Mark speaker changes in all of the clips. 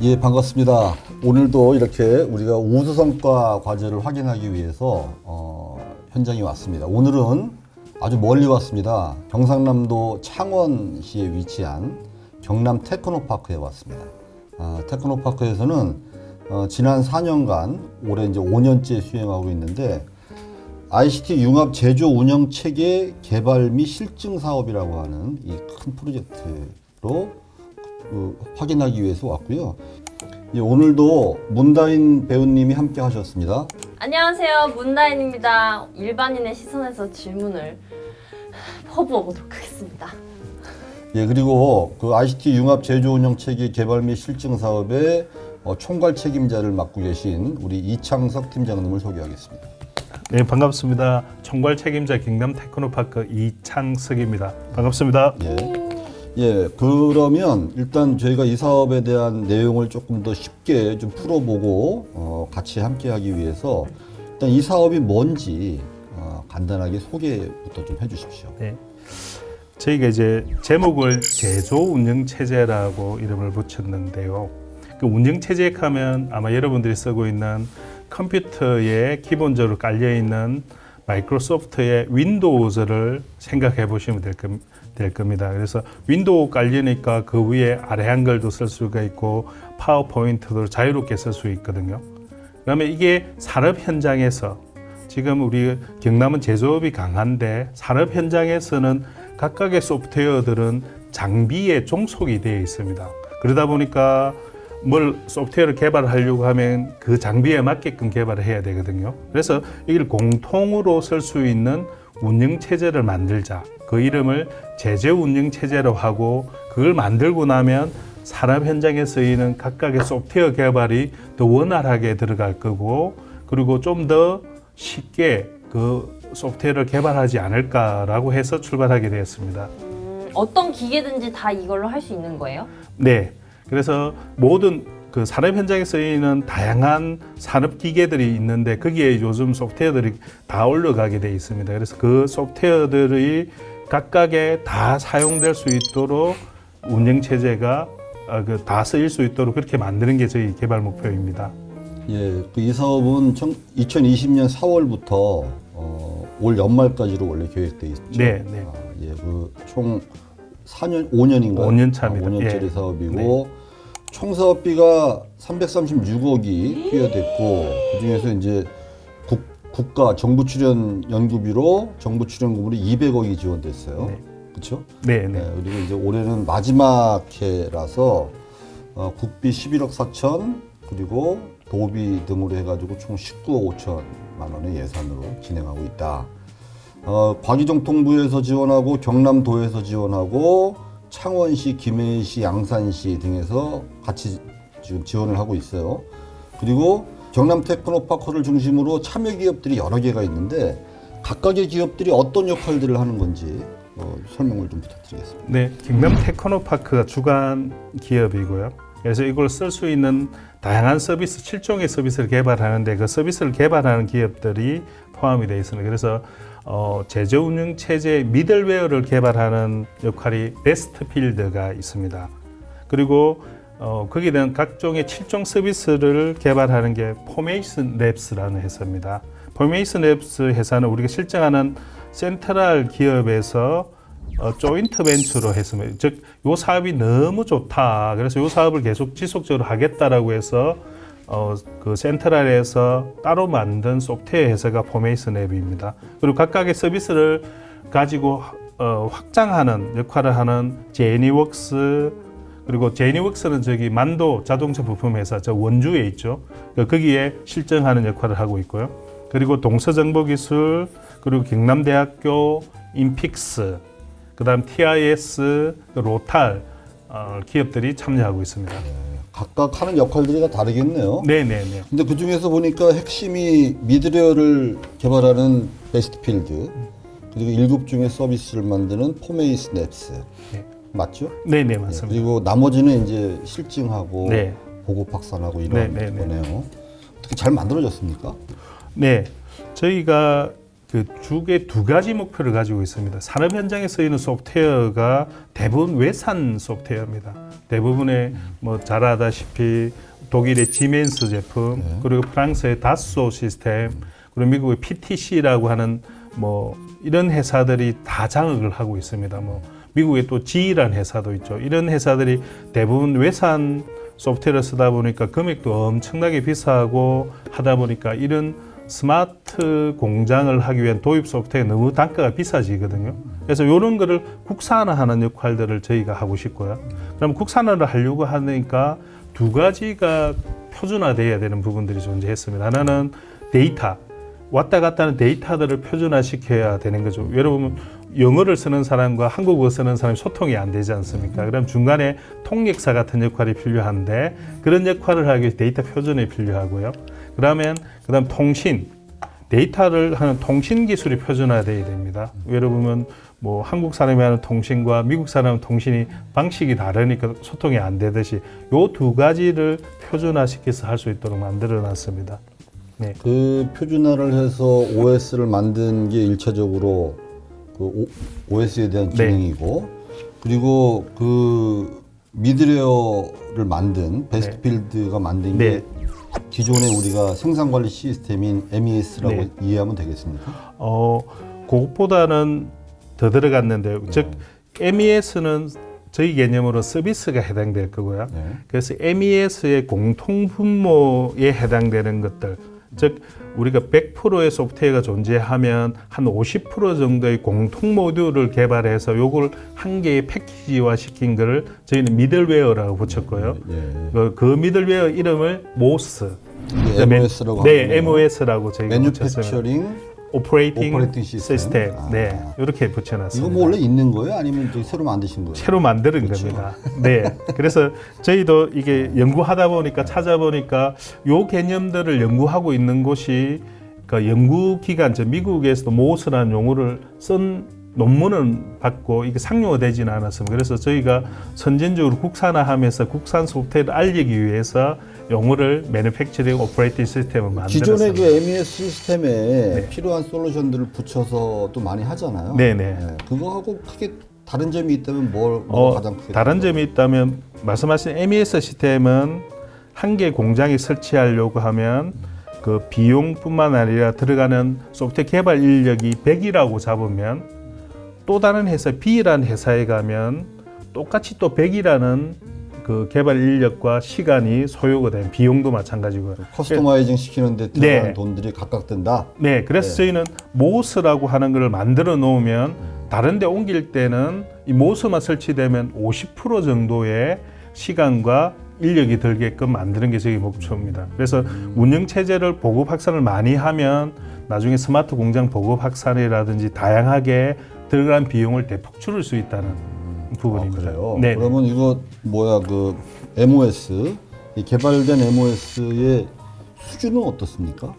Speaker 1: 예, 반갑습니다. 오늘도 이렇게 우리가 우수성과 과제를 확인하기 위해서 현장에 왔습니다. 오늘은 아주 멀리 왔습니다. 경상남도 창원시에 위치한 경남 테크노파크에 왔습니다. 테크노파크에서는 지난 4년간 올해 이제 5년째 수행하고 있는데 ICT 융합 제조 운영 체계 개발 및 실증 사업이라고 하는 이 큰 프로젝트로 확인하기 위해서 왔고요. 예, 오늘도 문다인 배우님이 함께 하셨습니다.
Speaker 2: 안녕하세요, 문다인입니다. 일반인의 시선에서 질문을 퍼부어보도록 하겠습니다.
Speaker 1: 예, 그리고 그 ICT 융합 제조 운영 체계 개발 및 실증 사업의 총괄 책임자를 맡고 계신 우리 이창석 팀장님을 소개하겠습니다.
Speaker 3: 네, 반갑습니다. 총괄 책임자 경남 테크노파크 이창석입니다. 반갑습니다.
Speaker 1: 예, 그러면 일단 저희가 이 사업에 대한 내용을 조금 더 쉽게 좀 풀어보고 같이 함께하기 위해서 일단 이 사업이 뭔지 간단하게 소개부터 좀 해주십시오.
Speaker 3: 네, 저희가 이제 제목을 제조 운영 체제라고 이름을 붙였는데요. 그 운영 체제 하면 아마 여러분들이 쓰고 있는 컴퓨터에 기본적으로 깔려 있는 마이크로소프트의 윈도우즈를 생각해 보시면 될 겁니다. 그래서 윈도우 깔리니까 그 위에 아래 한글도 쓸 수가 있고 파워포인트도 자유롭게 쓸 수 있거든요. 그러면 이게 산업 현장에서 지금 우리 경남은 제조업이 강한데 산업 현장에서는 각각의 소프트웨어들은 장비에 종속이 되어 있습니다. 그러다 보니까 뭘 소프트웨어를 개발하려고 하면 그 장비에 맞게끔 개발을 해야 되거든요. 그래서 이걸 공통으로 쓸 수 있는 운영 체제를 만들자. 그 이름을 제조 운영 체제로 하고 그걸 만들고 나면 산업 현장에 쓰이는 각각의 소프트웨어 개발이 더 원활하게 들어갈 거고 그리고 좀 더 쉽게 그 소프트웨어를 개발하지 않을까라고 해서 출발하게 되었습니다.
Speaker 2: 어떤 기계든지 다 이걸로 할 수 있는 거예요?
Speaker 3: 네. 그래서 모든 그 산업 현장에 쓰이는 다양한 산업 기계들이 있는데 거기에 요즘 소프트웨어들이 다 올라가게 돼 있습니다. 그래서 그 소프트웨어들이 각각에 다 사용될 수 있도록 운영 체제가 다 쓰일 수 있도록 그렇게 만드는 게 저희 개발 목표입니다.
Speaker 1: 예, 이 사업은 2020년 4월부터 올 연말까지로 원래 계획돼 있죠.
Speaker 3: 네, 네.
Speaker 1: 예, 그 총 4년, 5년인가요?
Speaker 3: 5년 차입니다.
Speaker 1: 5년짜리
Speaker 3: 예.
Speaker 1: 사업이고
Speaker 3: 네.
Speaker 1: 총 사업비가 336억이 투여됐고 그중에서 이제 국가 정부 출연 연구비로 정부 출연금으로 200억이 지원됐어요.
Speaker 3: 네.
Speaker 1: 그렇죠?
Speaker 3: 네, 네.
Speaker 1: 그리고 이제 올해는 마지막 해라서 국비 11억 4천 그리고 도비 등으로 해가지고 총 19억 5천만 원의 예산으로 진행하고 있다. 과기정통부에서 지원하고 경남도에서 지원하고 창원시, 김해시, 양산시 등에서 같이 지금 지원을 하고 있어요. 그리고 경남 테크노파크를 중심으로 참여 기업들이 여러 개가 있는데 각각의 기업들이 어떤 역할들을 하는 건지 설명을 좀 부탁드리겠습니다.
Speaker 3: 네, 경남 테크노파크가 주관 기업이고요. 그래서 이걸 쓸 수 있는 다양한 서비스, 7종의 서비스를 개발하는데 그 서비스를 개발하는 기업들이 포함이 되어 있습니다. 그래서 제조 운영 체제 미들웨어를 개발하는 역할이 베스트필드가 있습니다. 그리고 거기에 대한 각종의 7종 서비스를 개발하는 게 포메이션 랩스라는 회사입니다. 포메이션 랩스 회사는 우리가 실정하는 센트럴 기업에서 조인트 벤처로 했습니다. 즉, 이 사업이 너무 좋다. 그래서 이 사업을 계속 지속적으로 하겠다라고 해서 그 센트럴에서 따로 만든 소프트웨어 회사가 포메이션 앱입니다. 그리고 각각의 서비스를 가지고 확장하는 역할을 하는 제니웍스 그리고 제니웍스는 저기 만도 자동차 부품 회사 저 원주에 있죠. 거기에 실증하는 역할을 하고 있고요. 그리고 동서정보기술 그리고 경남대학교 인픽스 그다음 TIS 로탈 기업들이 참여하고 있습니다.
Speaker 1: 각각 하는 역할들이 다 다르겠네요.
Speaker 3: 네네네.
Speaker 1: 근데 그 중에서 보니까 핵심이 미드웨어를 개발하는 베스트필드 그리고 7종의 서비스를 만드는 포메이스 랩스
Speaker 3: 네.
Speaker 1: 맞죠?
Speaker 3: 네네
Speaker 1: 예,
Speaker 3: 맞습니다.
Speaker 1: 그리고 나머지는 이제 실증하고
Speaker 3: 네.
Speaker 1: 보급 확산하고 이런
Speaker 3: 네, 네,
Speaker 1: 거네요. 어떻게 잘 만들어졌습니까?
Speaker 3: 네, 저희가 그 주게 두 가지 목표를 가지고 있습니다. 산업 현장에 쓰이는 소프트웨어가 대부분 외산 소프트웨어입니다. 대부분의 뭐 잘 아다시피 독일의 지멘스 제품, 그리고 프랑스의 다소 시스템, 그리고 미국의 PTC라고 하는 뭐 이런 회사들이 다 장악을 하고 있습니다. 뭐 미국에 또 G라는 회사도 있죠. 이런 회사들이 대부분 외산 소프트웨어를 쓰다 보니까 금액도 엄청나게 비싸고 하다 보니까 이런 스마트 공장을 하기 위한 도입 소프트웨어 너무 단가가 비싸지거든요. 그래서 이런 거를 국산화하는 역할들을 저희가 하고 싶고요. 그럼 국산화를 하려고 하니까 두 가지가 표준화돼야 되는 부분들이 존재했습니다. 하나는 데이터, 왔다 갔다 하는 데이터들을 표준화시켜야 되는 거죠. 여러분 영어를 쓰는 사람과 한국어 쓰는 사람이 소통이 안 되지 않습니까? 그럼 중간에 통역사 같은 역할이 필요한데 그런 역할을 하기 위해 데이터 표준이 필요하고요. 그다음 통신, 데이터를 하는 통신 기술이 표준화돼야 됩니다. 예를 들면 뭐 한국 사람이 하는 통신과 미국 사람의 통신이 방식이 다르니까 소통이 안 되듯이 요 두 가지를 표준화시켜서 할 수 있도록 만들어놨습니다. 네.
Speaker 1: 그 표준화를 해서 OS를 만든 게 일차적으로 그 OS에 대한 기능이고, 그리고 그 미드웨어를 만든 베스트필드가 만든 게 기존의 우리가 생산관리 시스템인 MES라고 이해하면 되겠습니까?
Speaker 3: 그것보다는 더 들어갔는데요. 즉 MES는 저희 개념으로 서비스가 해당될 거고요. 그래서 MES의 공통 분모에 해당되는 것들, 즉 우리가 100%의 소프트웨어가 존재하면 한 50% 정도의 공통 모듈을 개발해서 요걸 한 개의 패키지화 시킨 거를 저희는 미들웨어라고 붙였고요. 그 미들웨어 이름을 MOS,
Speaker 1: MOS라고
Speaker 3: MOS라고 저희가
Speaker 1: 매뉴팩처링
Speaker 3: 오퍼레이팅 시스템. 네, 이렇게 붙여놨습니다.
Speaker 1: 이거 뭐 원래 있는 거예요? 아니면 새로 만드신 거예요?
Speaker 3: 새로 만드는 겁니다. 네, 그래서 저희도 이게 연구하다 보니까 찾아보니까 요 개념들을 연구하고 있는 곳이 그러니까 연구기관, 저 미국에서도 모스라는 용어를 쓴 논문은 받고 이게 상용화되지는 않았습니다. 그래서 저희가 선진적으로 국산화하면서 국산 소프트웨어를 알리기 위해서 용어를 매니팩처링 오퍼레이팅 시스템을 만들었습니다.
Speaker 1: 기존의 그 MES 시스템에 필요한 솔루션들을 붙여서 또 많이 하잖아요. 그거하고 크게 다른 점이 있다면 뭐가 가장 크게
Speaker 3: 다른 점이 있다면 말씀하신 MES 시스템은 한 개 공장에 설치하려고 하면 그 비용뿐만 아니라 들어가는 소프트웨어 개발 인력이 100이라고 잡으면 또 다른 회사 B라는 회사에 가면 똑같이 또 100이라는 그 개발 인력과 시간이 소요가 된 비용도 마찬가지고요.
Speaker 1: 커스터마이징 시키는데 들어가는 돈들이 각각 든다.
Speaker 3: 네, 그래서 저희는 모스라고 하는 걸 만들어 놓으면 다른 데 옮길 때는 이 모스만 설치되면 50% 정도의 시간과 인력이 들게끔 만드는 게 저희 목표입니다. 그래서 운영 체제를 보급 확산을 많이 하면 나중에 스마트 공장 보급 확산이라든지 다양하게 들어간 비용을 대폭 줄일 수 있다는 부분입니다.
Speaker 1: 그래요? 그러면 이거 그 MOS, 이 개발된 MOS의 수준은 어떻습니까?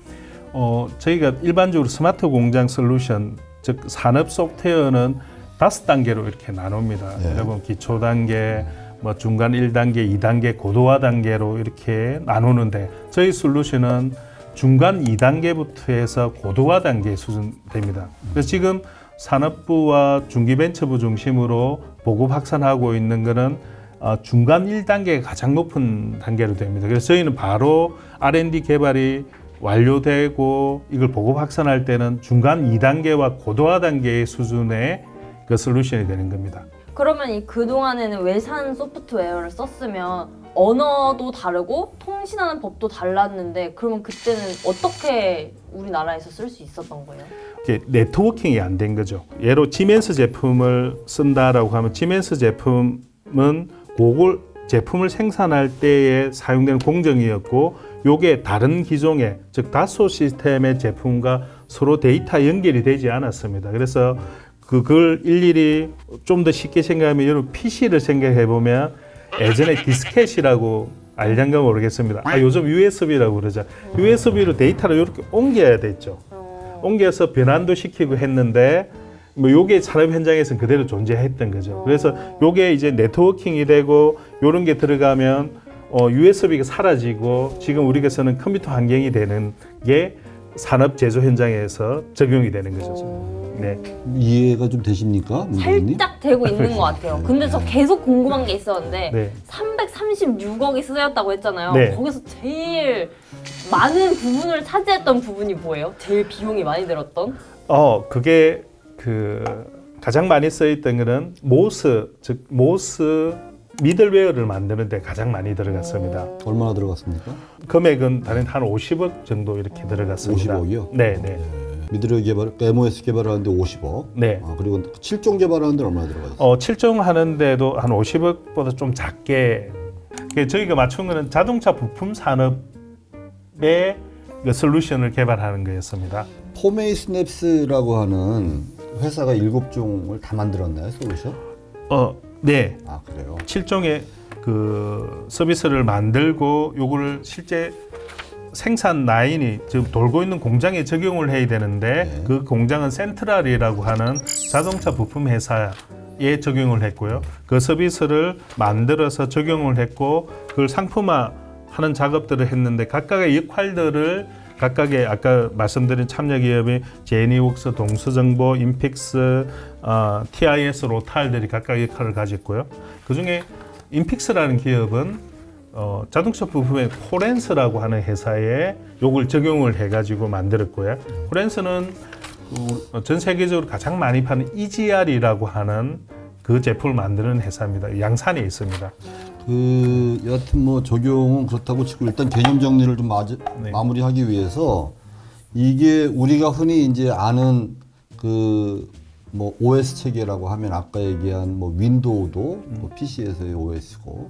Speaker 3: 저희가 일반적으로 스마트 공장 솔루션, 즉 산업 소프트웨어는 5단계로 이렇게 나눕니다. 여러분 기초 단계, 뭐 중간 1단계, 2단계, 고도화 단계로 이렇게 나누는데 저희 솔루션은 중간 2단계부터 해서 고도화 단계 수준 됩니다. 그래서 지금 산업부와 중기벤처부 중심으로 보급 확산하고 있는 것은 중간 1단계가 가장 높은 단계로 됩니다. 그래서 저희는 바로 R&D 개발이 완료되고 이걸 보급 확산할 때는 중간 2단계와 고도화 단계의 수준의 그 솔루션이 되는 겁니다.
Speaker 2: 그러면 이 그동안에는 외산 소프트웨어를 썼으면 언어도 다르고 통신하는 법도 달랐는데 그러면 그때는 어떻게 우리나라에서 쓸 수 있었던 거예요?
Speaker 3: 이게 네트워킹이 안 된 거죠. 예로 지멘스 제품을 쓴다라고 하면 지멘스 제품은 그걸 제품을 생산할 때에 사용되는 공정이었고 요게 다른 기종의 즉 다소 시스템의 제품과 서로 데이터 연결이 되지 않았습니다. 그래서 그걸 일일이 좀 더 쉽게 생각하면 여러분 PC를 생각해 보면 예전에 디스켓이라고 알장가 모르겠습니다. 요즘 USB라고 그러죠. USB로 데이터를 이렇게 옮겨야 됐죠. 옮겨서 변환도 시키고 했는데 뭐 요게 산업 현장에서는 그대로 존재했던 거죠. 그래서 요게 이제 네트워킹이 되고 요런 게 들어가면 USB가 사라지고 지금 우리가 쓰는 컴퓨터 환경이 되는 게 산업 제조 현장에서 적용이 되는 거죠. 네.
Speaker 1: 이해가 좀 되십니까, 문재인님?
Speaker 2: 살짝 되고 있는 것 같아요. 근데 저 계속 궁금한 게 있었는데
Speaker 3: 네.
Speaker 2: 336억이 쓰였다고 했잖아요.
Speaker 3: 네.
Speaker 2: 거기서 제일 많은 부분을 차지했던 부분이 뭐예요? 제일 비용이 많이 들었던?
Speaker 3: 그게 그 가장 많이 쓰였던 거는 모스, 즉 모스 미들웨어를 만드는데 가장 많이 들어갔습니다.
Speaker 1: 얼마나 들어갔습니까?
Speaker 3: 금액은 다른 한 50억 정도 이렇게 들어갔습니다.
Speaker 1: 50억이요?
Speaker 3: 네, 네.
Speaker 1: 미드웨어 개발, MOS 개발하는데 50억.
Speaker 3: 네.
Speaker 1: 그리고 7종 개발하는데 얼마나 들어가요?
Speaker 3: 7종 하는데도 한 50억보다 좀 작게. 저희가 맞춘 거는 자동차 부품 산업의 그 솔루션을 개발하는 거였습니다.
Speaker 1: 포메이 스냅스라고 하는 회사가 7종을 다 만들었나요, 솔루션?
Speaker 3: 네.
Speaker 1: 그래요?
Speaker 3: 7종의 그 서비스를 만들고 요거를 실제 생산 라인이 지금 돌고 있는 공장에 적용을 해야 되는데
Speaker 1: 네.
Speaker 3: 그 공장은 센트럴이라고 하는 자동차 부품 회사에 적용을 했고요. 그 서비스를 만들어서 적용을 했고 그걸 상품화하는 작업들을 했는데 각각의 역할들을 각각의 아까 말씀드린 참여 기업이 제니웍스, 동수정보, 인픽스, TIS, 로탈들이 각각 역할을 가졌고요. 그 중에 인픽스라는 기업은 자동차 부품의 코렌스라고 하는 회사에 요걸 적용을 해가지고 만들었고요. 코렌스는 전 세계적으로 가장 많이 파는 EGR이라고 하는 그 제품을 만드는 회사입니다. 양산에 있습니다.
Speaker 1: 여하튼 뭐 적용은 그렇다고 치고 일단 개념 정리를 좀
Speaker 3: 네.
Speaker 1: 마무리하기 위해서 이게 우리가 흔히 이제 아는 그 뭐 OS 체계라고 하면 아까 얘기한 뭐 윈도우도 뭐 PC에서의 OS고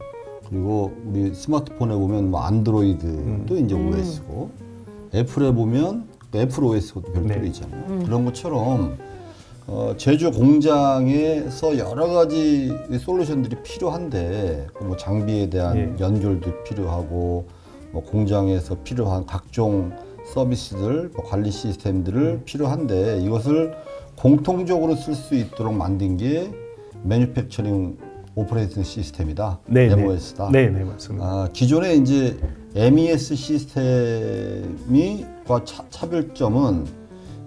Speaker 1: 그리고 우리 스마트폰에 보면 뭐 안드로이드도 이제 OS고 애플에 보면 애플 OS도 별도로
Speaker 3: 네.
Speaker 1: 있잖아요. 그런 것처럼 제조 공장에서 여러 가지 솔루션들이 필요한데 뭐 장비에 대한
Speaker 3: 예.
Speaker 1: 연결도 필요하고 뭐 공장에서 필요한 각종 서비스들, 뭐 관리 시스템들을 필요한데 이것을 공통적으로 쓸 수 있도록 만든 게 매뉴팩처링 오퍼레이팅 시스템이다.
Speaker 3: 네,
Speaker 1: MOS다.
Speaker 3: 네, 네, 맞습니다.
Speaker 1: 기존에 이제 MES 시스템과 차별점은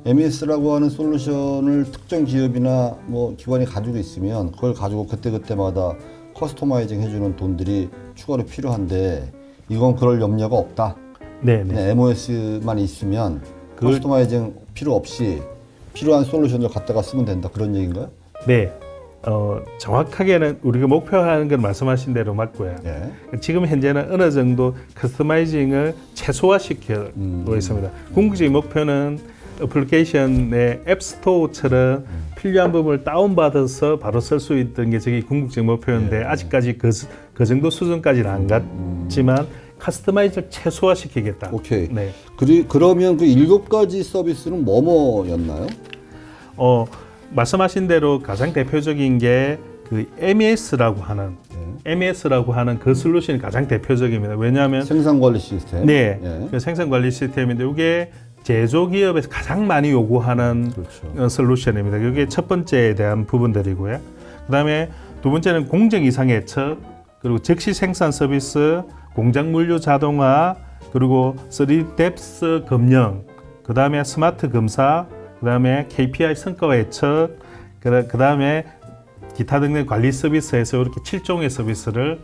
Speaker 1: MES라고 하는 솔루션을 특정 기업이나 뭐 기관이 가지고 있으면 그걸 가지고 그때그때마다 커스터마이징 해주는 돈들이 추가로 필요한데 이건 그럴 염려가 없다.
Speaker 3: 네,
Speaker 1: 그냥
Speaker 3: 네.
Speaker 1: MOS만 있으면 커스터마이징 필요 없이 필요한 솔루션을 갖다가 쓰면 된다. 그런 얘기인가요?
Speaker 3: 네. 정확하게는 우리가 목표하는 건 말씀하신 대로 맞고요.
Speaker 1: 네.
Speaker 3: 지금 현재는 어느 정도 커스터마이징을 최소화시키고 있습니다. 궁극적인 목표는 애플리케이션의 앱스토어처럼 필요한 부분을 다운받아서 바로 쓸 수 있던 게 저게 궁극적인 목표인데 아직까지 그 정도 수준까지는 안 갔지만 커스터마이징을 최소화시키겠다.
Speaker 1: 오케이.
Speaker 3: 네.
Speaker 1: 그러면 그 7가지 서비스는 뭐였나요?
Speaker 3: 말씀하신 대로 가장 대표적인 게 그 MES라고 하는 그 솔루션이 가장 대표적입니다. 왜냐하면
Speaker 1: 생산 관리 시스템.
Speaker 3: 네,
Speaker 1: 예.
Speaker 3: 그 생산 관리 시스템인데 이게 제조 기업에서 가장 많이 요구하는
Speaker 1: 그렇죠.
Speaker 3: 솔루션입니다. 이게 첫 번째에 대한 부분들이고요. 그다음에 두 번째는 공정 이상 예측, 그리고 즉시 생산 서비스, 공장 물류 자동화, 그리고 3D 뎁스 검령, 그다음에 스마트 검사, 그다음에 KPI 성과 예측, 그다음에 기타 등등 관리 서비스에서 이렇게 7종의 서비스를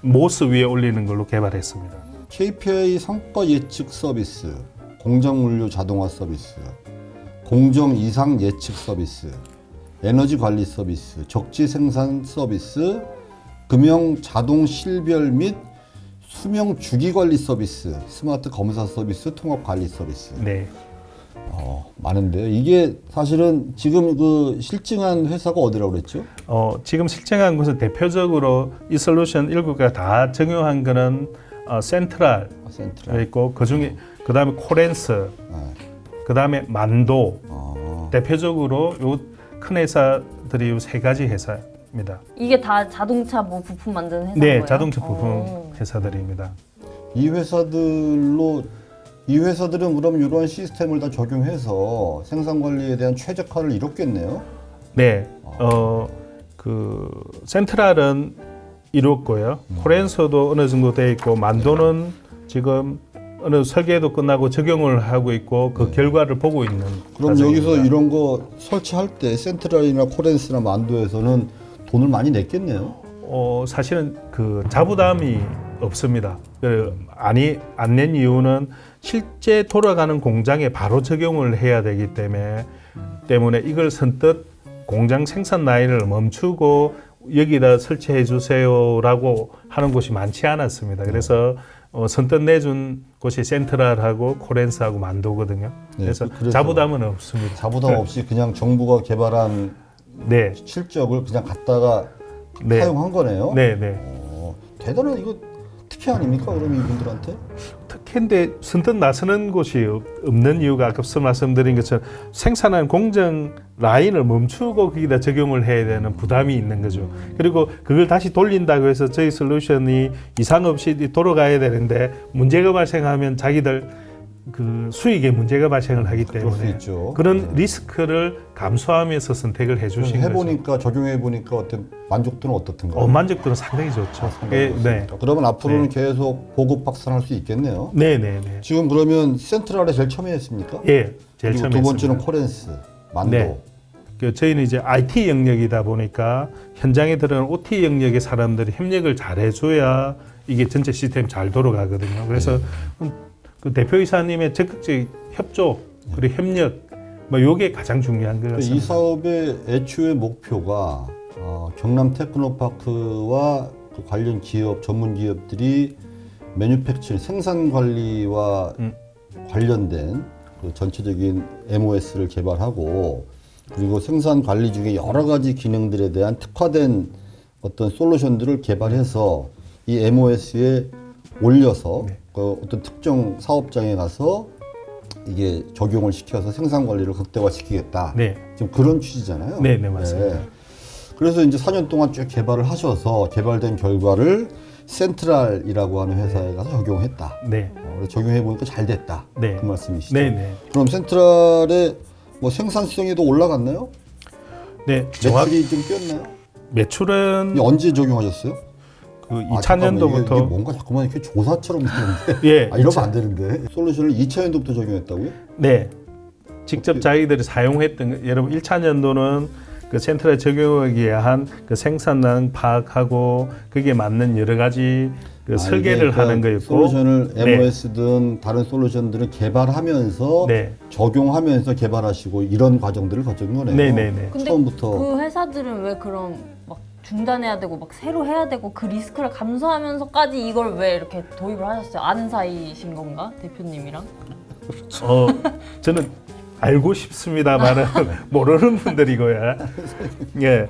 Speaker 3: 모스 위에 올리는 걸로 개발했습니다.
Speaker 1: KPI 성과 예측 서비스, 공장 물류 자동화 서비스, 공정 이상 예측 서비스, 에너지 관리 서비스, 적지 생산 서비스, 금형 자동 실별 및 수명 주기 관리 서비스, 스마트 검사 서비스, 통합 관리 서비스.
Speaker 3: 네.
Speaker 1: 많은데요. 이게 사실은 지금 그 실증한 회사가 어디라고 그랬죠?
Speaker 3: 지금 실증한 곳은 대표적으로 이 솔루션 7개가 다 적용한 거는 센트럴
Speaker 1: 센트럴.
Speaker 3: 있고 그중에 그다음에 코렌스, 그다음에 만도 대표적으로 요 큰 회사들이 요 3가지 회사입니다.
Speaker 2: 이게 다 자동차 뭐 부품 만드는 회사인
Speaker 3: 네,
Speaker 2: 거예요?
Speaker 3: 자동차 부품 회사들입니다.
Speaker 1: 이 회사들은 그럼 이러한 시스템을 다 적용해서 생산 관리에 대한 최적화를 이뤘겠네요.
Speaker 3: 네, 그 센트럴은 이뤘고요. 코렌서도 어느 정도 돼 있고 만도는 지금 어느 설계도 끝나고 적용을 하고 있고 그 결과를 보고 있는.
Speaker 1: 그럼
Speaker 3: 과정입니다.
Speaker 1: 여기서 이런 거 설치할 때 센트럴이나 코렌스나 만도에서는 돈을 많이 냈겠네요.
Speaker 3: 사실은 그 자부담이 없습니다. 안 낸 이유는 실제 돌아가는 공장에 바로 적용을 해야 되기 때문에 이걸 선뜻 공장 생산 라인을 멈추고 여기다 설치해 주세요라고 하는 곳이 많지 않았습니다. 그래서 선뜻 내준 곳이 센트럴하고 코렌스하고 만도거든요. 그래서 자부담은 없습니다.
Speaker 1: 자부담 없이 그냥 정부가 개발한
Speaker 3: 네,
Speaker 1: 실적을 그냥 갖다가
Speaker 3: 네,
Speaker 1: 사용한 거네요.
Speaker 3: 네, 네.
Speaker 1: 대단한 이거 특혜 아닙니까? 그럼 이분들한테?
Speaker 3: 특히인데 선뜻 나서는 곳이 없는 이유가 앞서 말씀드린 것처럼 생산한 공정 라인을 멈추고 거기다 적용을 해야 되는 부담이 있는 거죠. 그리고 그걸 다시 돌린다고 해서 저희 솔루션이 이상 없이 돌아가야 되는데 문제가 발생하면 자기들 그 수익에 문제가 발생을 하기
Speaker 1: 그럴 수
Speaker 3: 때문에
Speaker 1: 있죠.
Speaker 3: 그런 리스크를 감수하면서 선택을 해주신 거죠.
Speaker 1: 해보니까 적용해보니까 어떤 만족도는 어떻든가요?
Speaker 3: 만족도는 상당히 좋죠. 네,
Speaker 1: 그러면 앞으로는 계속 보급 확산할 수 있겠네요.
Speaker 3: 네, 네, 네.
Speaker 1: 지금 그러면 센트럴에 제일 처음에 했습니까?
Speaker 3: 예, 제일
Speaker 1: 그리고
Speaker 3: 처음에
Speaker 1: 두 번째는
Speaker 3: 했습니다.
Speaker 1: 코렌스, 만도.
Speaker 3: 네. 저희는 이제 IT 영역이다 보니까 현장에 들어가는 OT 영역의 사람들이 협력을 잘 해줘야 이게 전체 시스템이 잘 돌아가거든요. 그래서 그 대표이사님의 적극적 협조 그리고 협력 뭐 요게 가장 중요한 것
Speaker 1: 이
Speaker 3: 같습니다.
Speaker 1: 사업의 애초의 목표가 경남 테크노파크와 그 관련 기업, 전문 기업들이 매뉴팩처링 생산 관리와 관련된 그 전체적인 MOS를 개발하고 그리고 생산 관리 중에 여러 가지 기능들에 대한 특화된 어떤 솔루션들을 개발해서 이 MOS에 올려서 그 어떤 특정 사업장에 가서 이게 적용을 시켜서 생산 관리를 극대화시키겠다.
Speaker 3: 네,
Speaker 1: 지금 그런 취지잖아요.
Speaker 3: 네, 네, 맞습니다.
Speaker 1: 그래서 이제 4년 동안 쭉 개발을 하셔서 개발된 결과를 센트럴이라고 하는 회사에 가서 적용했다.
Speaker 3: 네,
Speaker 1: 그래서 적용해 보니까 잘 됐다.
Speaker 3: 네.
Speaker 1: 그 말씀이시죠?
Speaker 3: 네, 네,
Speaker 1: 그럼 센트럴의 뭐 생산성에도 올라갔나요?
Speaker 3: 네. 정확
Speaker 1: 매출이 좀 뛰었나요?
Speaker 3: 매출은
Speaker 1: 이게 언제 적용하셨어요?
Speaker 3: 그
Speaker 1: 잠깐만,
Speaker 3: 2000년도부터
Speaker 1: 이게 뭔가 자꾸만 이렇게 조사처럼 되는데
Speaker 3: 예,
Speaker 1: 이러면 안 되는데 솔루션을 2000년도부터 적용했다고요?
Speaker 3: 네. 직접 자기들이 사용했던 여러분 1차년도는 그 센트럴 적용하기 위한 그 생산량 파악하고 그게 맞는 여러 가지 그 설계를
Speaker 1: 이게
Speaker 3: 하는
Speaker 1: 그러니까
Speaker 3: 거였고
Speaker 1: 솔루션을
Speaker 3: 네.
Speaker 1: MOS든 다른 솔루션들을 개발하면서
Speaker 3: 네.
Speaker 1: 적용하면서 개발하시고 이런 과정들을 거친 거네요.
Speaker 3: 네, 네, 네.
Speaker 2: 근데
Speaker 1: 처음부터
Speaker 2: 그 회사들은 왜 그럼 막 중단해야 되고 막 새로 해야 되고 그 리스크를 감수하면서까지 이걸 왜 이렇게 도입을 하셨어요? 아는 사이신 건가? 대표님이랑?
Speaker 3: 저는 알고 싶습니다만은 모르는 분들이고요. 예,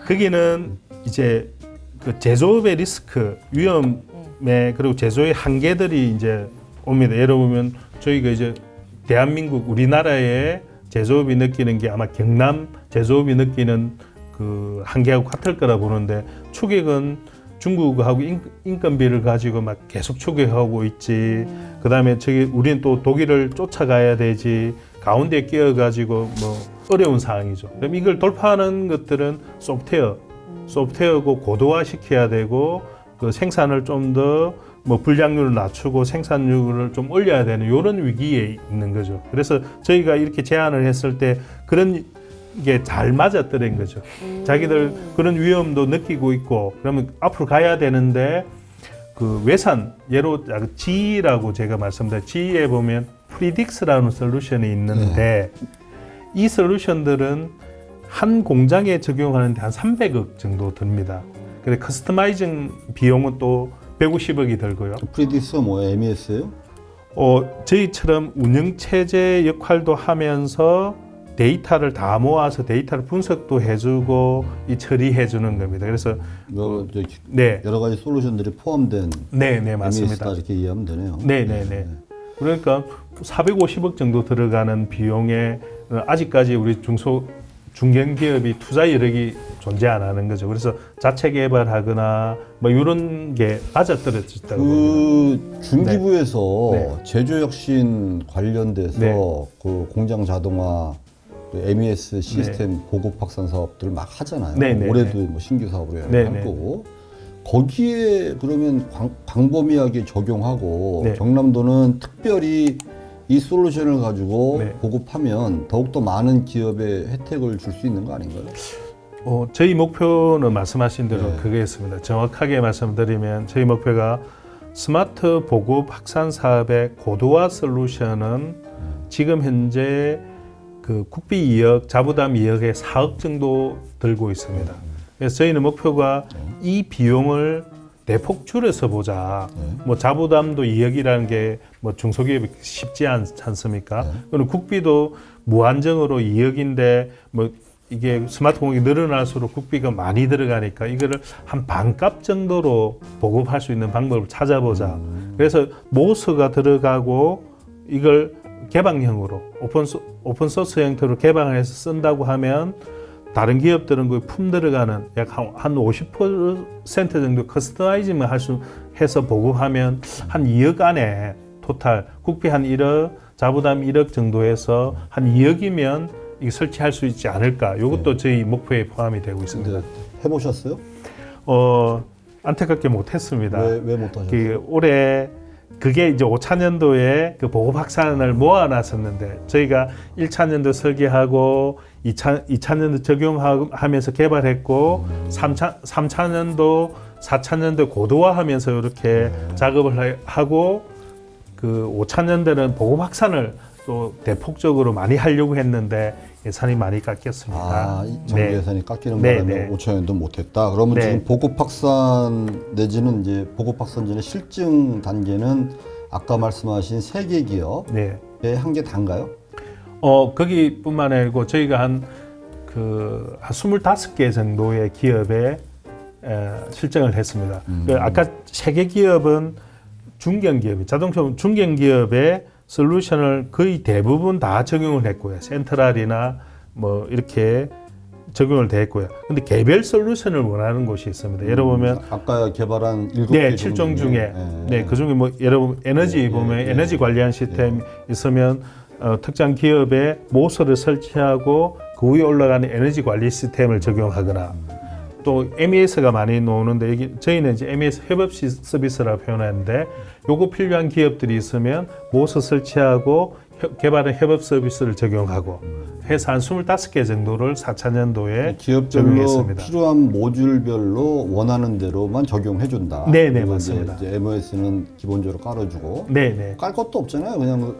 Speaker 3: 거기는 이제 그 제조업의 리스크, 위험에 그리고 제조의 한계들이 이제 옵니다. 예를 보면 저희가 이제 대한민국 우리나라의 제조업이 느끼는 게 아마 경남 제조업이 느끼는 그 한계하고 같을 거라 보는데 추격은 중국하고 인건비를 가지고 막 계속 추격하고 있지. 그다음에 저기 우리는 또 독일을 쫓아가야 되지. 가운데 끼어가지고 뭐 어려운 상황이죠. 그럼 이걸 돌파하는 것들은 소프트웨어고 고도화 시켜야 되고 그 생산을 좀 더 뭐 불량률을 낮추고 생산률을 좀 올려야 되는 이런 위기에 있는 거죠. 그래서 저희가 이렇게 제안을 했을 때 그런 게 잘 맞았더란 거죠. 자기들 그런 위험도 느끼고 있고 그러면 앞으로 가야 되는데 그 외산 예로 G라고 제가 말씀드린 G에 보면 프리딕스라는 솔루션이 있는데 이 솔루션들은 한 공장에 적용하는데 한 300억 정도 듭니다. 그래 커스터마이징 비용은 또 150억이 들고요.
Speaker 1: 프리딕스가 뭐예요? MES예요?
Speaker 3: 저희처럼 운영 체제 역할도 하면서 데이터를 다 모아서 데이터를 분석도 해주고 이 처리해주는 겁니다. 그래서 네,
Speaker 1: 여러 가지 솔루션들이 포함된
Speaker 3: 네, 맞습니다.
Speaker 1: MES다 이렇게 이해하면 되네요.
Speaker 3: 네. 그러니까 450억 정도 들어가는 비용에 아직까지 우리 중견기업이 투자 여력이 존재 안 하는 거죠. 그래서 자체 개발하거나 뭐 이런 게 빠져떨어졌다고 봅니다.
Speaker 1: 그 중기부에서
Speaker 3: 네.
Speaker 1: 제조혁신 관련돼서
Speaker 3: 네.
Speaker 1: 그 공장 자동화 그 MES 시스템 보급 확산 사업들을 막 하잖아요.
Speaker 3: 네.
Speaker 1: 올해도 뭐 신규 사업으로
Speaker 3: 네.
Speaker 1: 할 거고 거기에 그러면 광범위하게 적용하고
Speaker 3: 네.
Speaker 1: 경남도는 특별히 이 솔루션을 가지고
Speaker 3: 네.
Speaker 1: 보급하면 더욱더 많은 기업에 혜택을 줄 수 있는 거 아닌가요?
Speaker 3: 저희 목표는 말씀하신 대로
Speaker 1: 네.
Speaker 3: 그거였습니다. 정확하게 말씀드리면 저희 목표가 스마트 보급 확산 사업의 고도화 솔루션은 지금 현재 그 국비 2억, 자부담 2억에 4억 정도 들고 있습니다. 그래서 저희는 목표가 이 비용을 대폭 줄여서 보자. 뭐 자부담도 2억이라는 게 뭐 중소기업이 쉽지 않습니까? 그리고 국비도 무한정으로 2억인데 뭐 이게 스마트 공격이 늘어날수록 국비가 많이 들어가니까 이거를 한 반값 정도로 보급할 수 있는 방법을 찾아보자. 그래서 모스가 들어가고 이걸 개방형으로 오픈소스 형태로 개방을 해서 쓴다고 하면 다른 기업들은 그 품 들어가는 약 한 50% 정도 커스터마이징만 할 수 해서 보급하면 한 2억 안에 토탈 국비 한 1억, 자부담 1억 정도에서 한 2억이면 이게 설치할 수 있지 않을까. 이것도 저희 목표에 포함이 되고 있습니다.
Speaker 1: 근데 해보셨어요?
Speaker 3: 안타깝게 못했습니다.
Speaker 1: 왜 못하셨어요?
Speaker 3: 그 올해 그게 이제 5차년도에 그 보급 확산을 모아놨었는데 저희가 1차년도 설계하고 2차년도 적용하면서 개발했고 3차년도 4차년도 고도화하면서 이렇게 작업을 하고 그 5차년도는 보급 확산을 또 대폭적으로 많이 하려고 했는데 예산이 많이 깎였습니다.
Speaker 1: 정부
Speaker 3: 네.
Speaker 1: 예산이 깎이는
Speaker 3: 네,
Speaker 1: 바람에
Speaker 3: 네.
Speaker 1: 5천년도 못했다. 그러면
Speaker 3: 네.
Speaker 1: 지금 보급 확산 내지는 이제 보급 확산 전에 실증 단계는 아까 말씀하신 3개 기업의
Speaker 3: 네.
Speaker 1: 한개 단가요?
Speaker 3: 거기뿐만 아니고 저희가 한 25개 정도의 기업에 실증을 했습니다. 아까 3개 기업은 중견기업이 자동차 중견기업의 솔루션을 거의 대부분 다 적용을 했고요. 센트럴이나 뭐 이렇게 적용을 됐고요. 근데 개별 솔루션을 원하는 곳이 있습니다. 예를 보면
Speaker 1: 아까 개발한 7개
Speaker 3: 네, 7종 중에 네, 그 중에 뭐 여러분 에너지 보면 에너지 관리한 시스템 있으면 특정 기업에 모서를 설치하고 그 위에 올라가는 에너지 관리 시스템을 적용하거나 또 MES가 많이 나오는데 여기 저희는 이제 MES 협업 서비스라고 표현하는데 요거 필요한 기업들이 있으면 모서 설치하고 개발한 협업 서비스를 적용하고 해서 한 25개 정도를 4차년도에
Speaker 1: 기업별로
Speaker 3: 적용했습니다.
Speaker 1: 필요한 모듈별로 원하는 대로만 적용해 준다.
Speaker 3: 네네, 맞습니다.
Speaker 1: 이제 MOS는 기본적으로 깔아주고
Speaker 3: 네네.
Speaker 1: 깔 것도 없잖아요. 그냥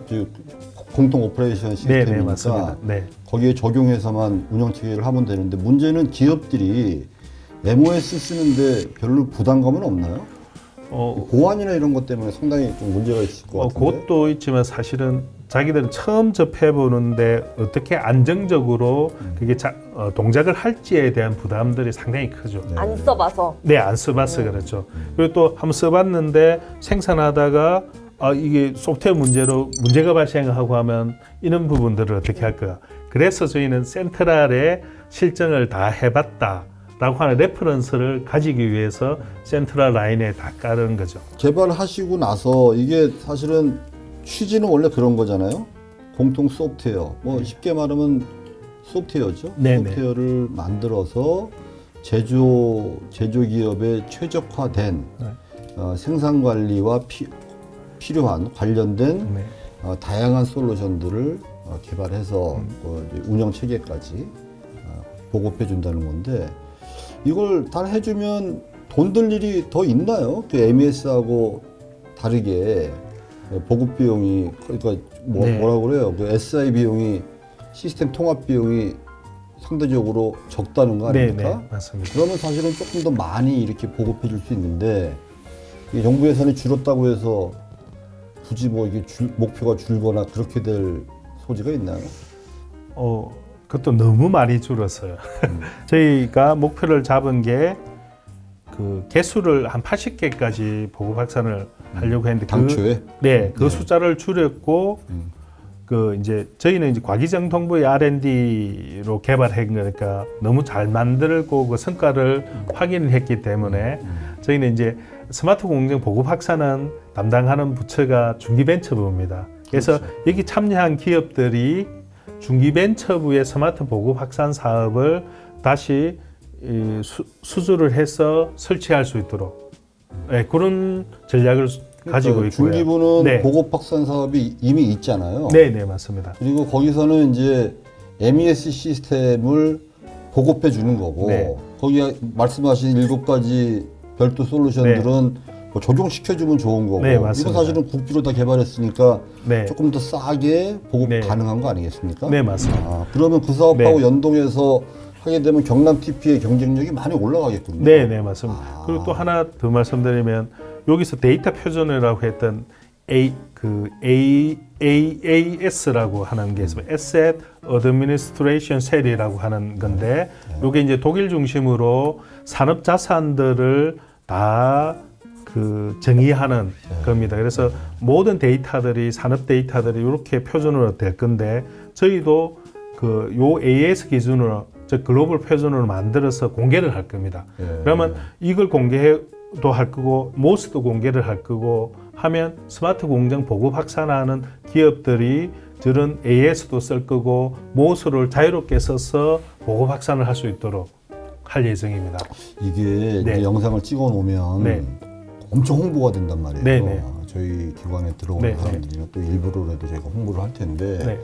Speaker 1: 공통 오퍼레이션
Speaker 3: 네네,
Speaker 1: 시스템이니까
Speaker 3: 맞습니다. 네.
Speaker 1: 거기에 적용해서만 운영 체계를 하면 되는데 문제는 기업들이 MOS 쓰는데 별로 부담감은 없나요? 보안이나 이런 것 때문에 상당히 좀 문제가 있을 것 같은데.
Speaker 3: 그것도 있지만 사실은 자기들은 처음 접해보는데 어떻게 안정적으로 그게 동작을 할지에 대한 부담들이 상당히 크죠.
Speaker 1: 네.
Speaker 2: 안 써봐서.
Speaker 3: 네, 안 써봤어 그렇죠. 그리고 또 한번 써봤는데 생산하다가 이게 소프트웨어 문제가 발생하고 하면 이런 부분들을 어떻게 할 거야. 그래서 저희는 센트럴에 실증을 다 해봤다. 라고 하는 레퍼런스를 가지기 위해서 센트럴 라인에 다 깔은 거죠.
Speaker 1: 개발하시고 나서 이게 사실은 취지는 원래 그런 거잖아요. 공통 소프트웨어. 뭐 쉽게 말하면 소프트웨어죠.
Speaker 3: 네네.
Speaker 1: 소프트웨어를 만들어서 제조 기업에 최적화된 생산 관리와 필요한 관련된
Speaker 3: 네.
Speaker 1: 다양한 솔루션들을 개발해서 이제 운영 체계까지 보급해 준다는 건데 이걸 다 해주면 돈 들 일이 더 있나요? 그 MES하고 다르게 보급 비용이 그러니까
Speaker 3: 네.
Speaker 1: 뭐라고 그래요? 그 SI 비용이 시스템 통합 비용이 상대적으로 적다는 거 아닙니까?
Speaker 3: 네, 맞습니다.
Speaker 1: 그러면 사실은 조금 더 많이 이렇게 보급해 줄 수 있는데 이게 정부 예산이 줄었다고 해서 굳이 뭐 이게 목표가 줄거나 그렇게 될 소지가 있나요?
Speaker 3: 그것도 너무 많이 줄었어요. 저희가 목표를 잡은 게 그 개수를 한 80개까지 보급 확산을 하려고 했는데
Speaker 1: 당초에
Speaker 3: 그 숫자를 줄였고 그 이제 저희는 이제 과기정통부의 R&D로 개발한 거니까 너무 잘 만들고 그 성과를 확인을 했기 때문에 저희는 이제 스마트 공정 보급 확산은 담당하는 부처가 중기벤처부입니다. 그래서
Speaker 1: 그렇죠.
Speaker 3: 여기 참여한 기업들이 중기벤처부의 스마트 보급 확산 사업을 다시 수주를 해서 설치할 수 있도록 네, 그런 전략을 가지고 있고요.
Speaker 1: 중기부는
Speaker 3: 네.
Speaker 1: 보급 확산 사업이 이미 있잖아요.
Speaker 3: 네, 네, 맞습니다.
Speaker 1: 그리고 거기서는 이제 MES 시스템을 보급해 주는 거고
Speaker 3: 네.
Speaker 1: 거기 말씀하신 7가지 별도 솔루션들은 뭐 적용시켜 주면 좋은 거고
Speaker 3: 네,
Speaker 1: 이거
Speaker 3: 맞습니다.
Speaker 1: 사실은 국비로 다 개발했으니까
Speaker 3: 네,
Speaker 1: 조금 더 싸게 보급
Speaker 3: 네.
Speaker 1: 가능한 거 아니겠습니까?
Speaker 3: 네, 맞습니다.
Speaker 1: 아, 그러면 그 사업하고
Speaker 3: 네.
Speaker 1: 연동해서 하게 되면 경남 TP의 경쟁력이 많이 올라가겠군요.
Speaker 3: 네, 네, 맞습니다.
Speaker 1: 아.
Speaker 3: 그리고 또 하나 더 말씀드리면 여기서 데이터 표준이라고 했던 AAS라고 하는 게 있습니다. Asset Administration Cell이라고 하는 건데 이게 이제 독일 중심으로 산업 자산들을 다 정의하는 겁니다. 그래서 모든 데이터들이 산업 데이터들이 이렇게 표준으로 될 건데 저희도 요 AS 기준으로 즉 글로벌 표준으로 만들어서 공개를 할 겁니다. 그러면 이걸 공개도 할 거고 모스도 공개를 할 거고 하면 스마트 공장 보급 확산하는 기업들이 저런 AS도 쓸 거고 모스를 자유롭게 써서 보급 확산을 할 수 있도록 할 예정입니다.
Speaker 1: 이게
Speaker 3: 네.
Speaker 1: 이제 영상을 찍어 놓으면
Speaker 3: 네.
Speaker 1: 엄청 홍보가 된단 말이에요.
Speaker 3: 네, 네.
Speaker 1: 저희 기관에 들어오는
Speaker 3: 네,
Speaker 1: 사람들이나 또 일부러라도 저희가 홍보를 할 텐데
Speaker 3: 네.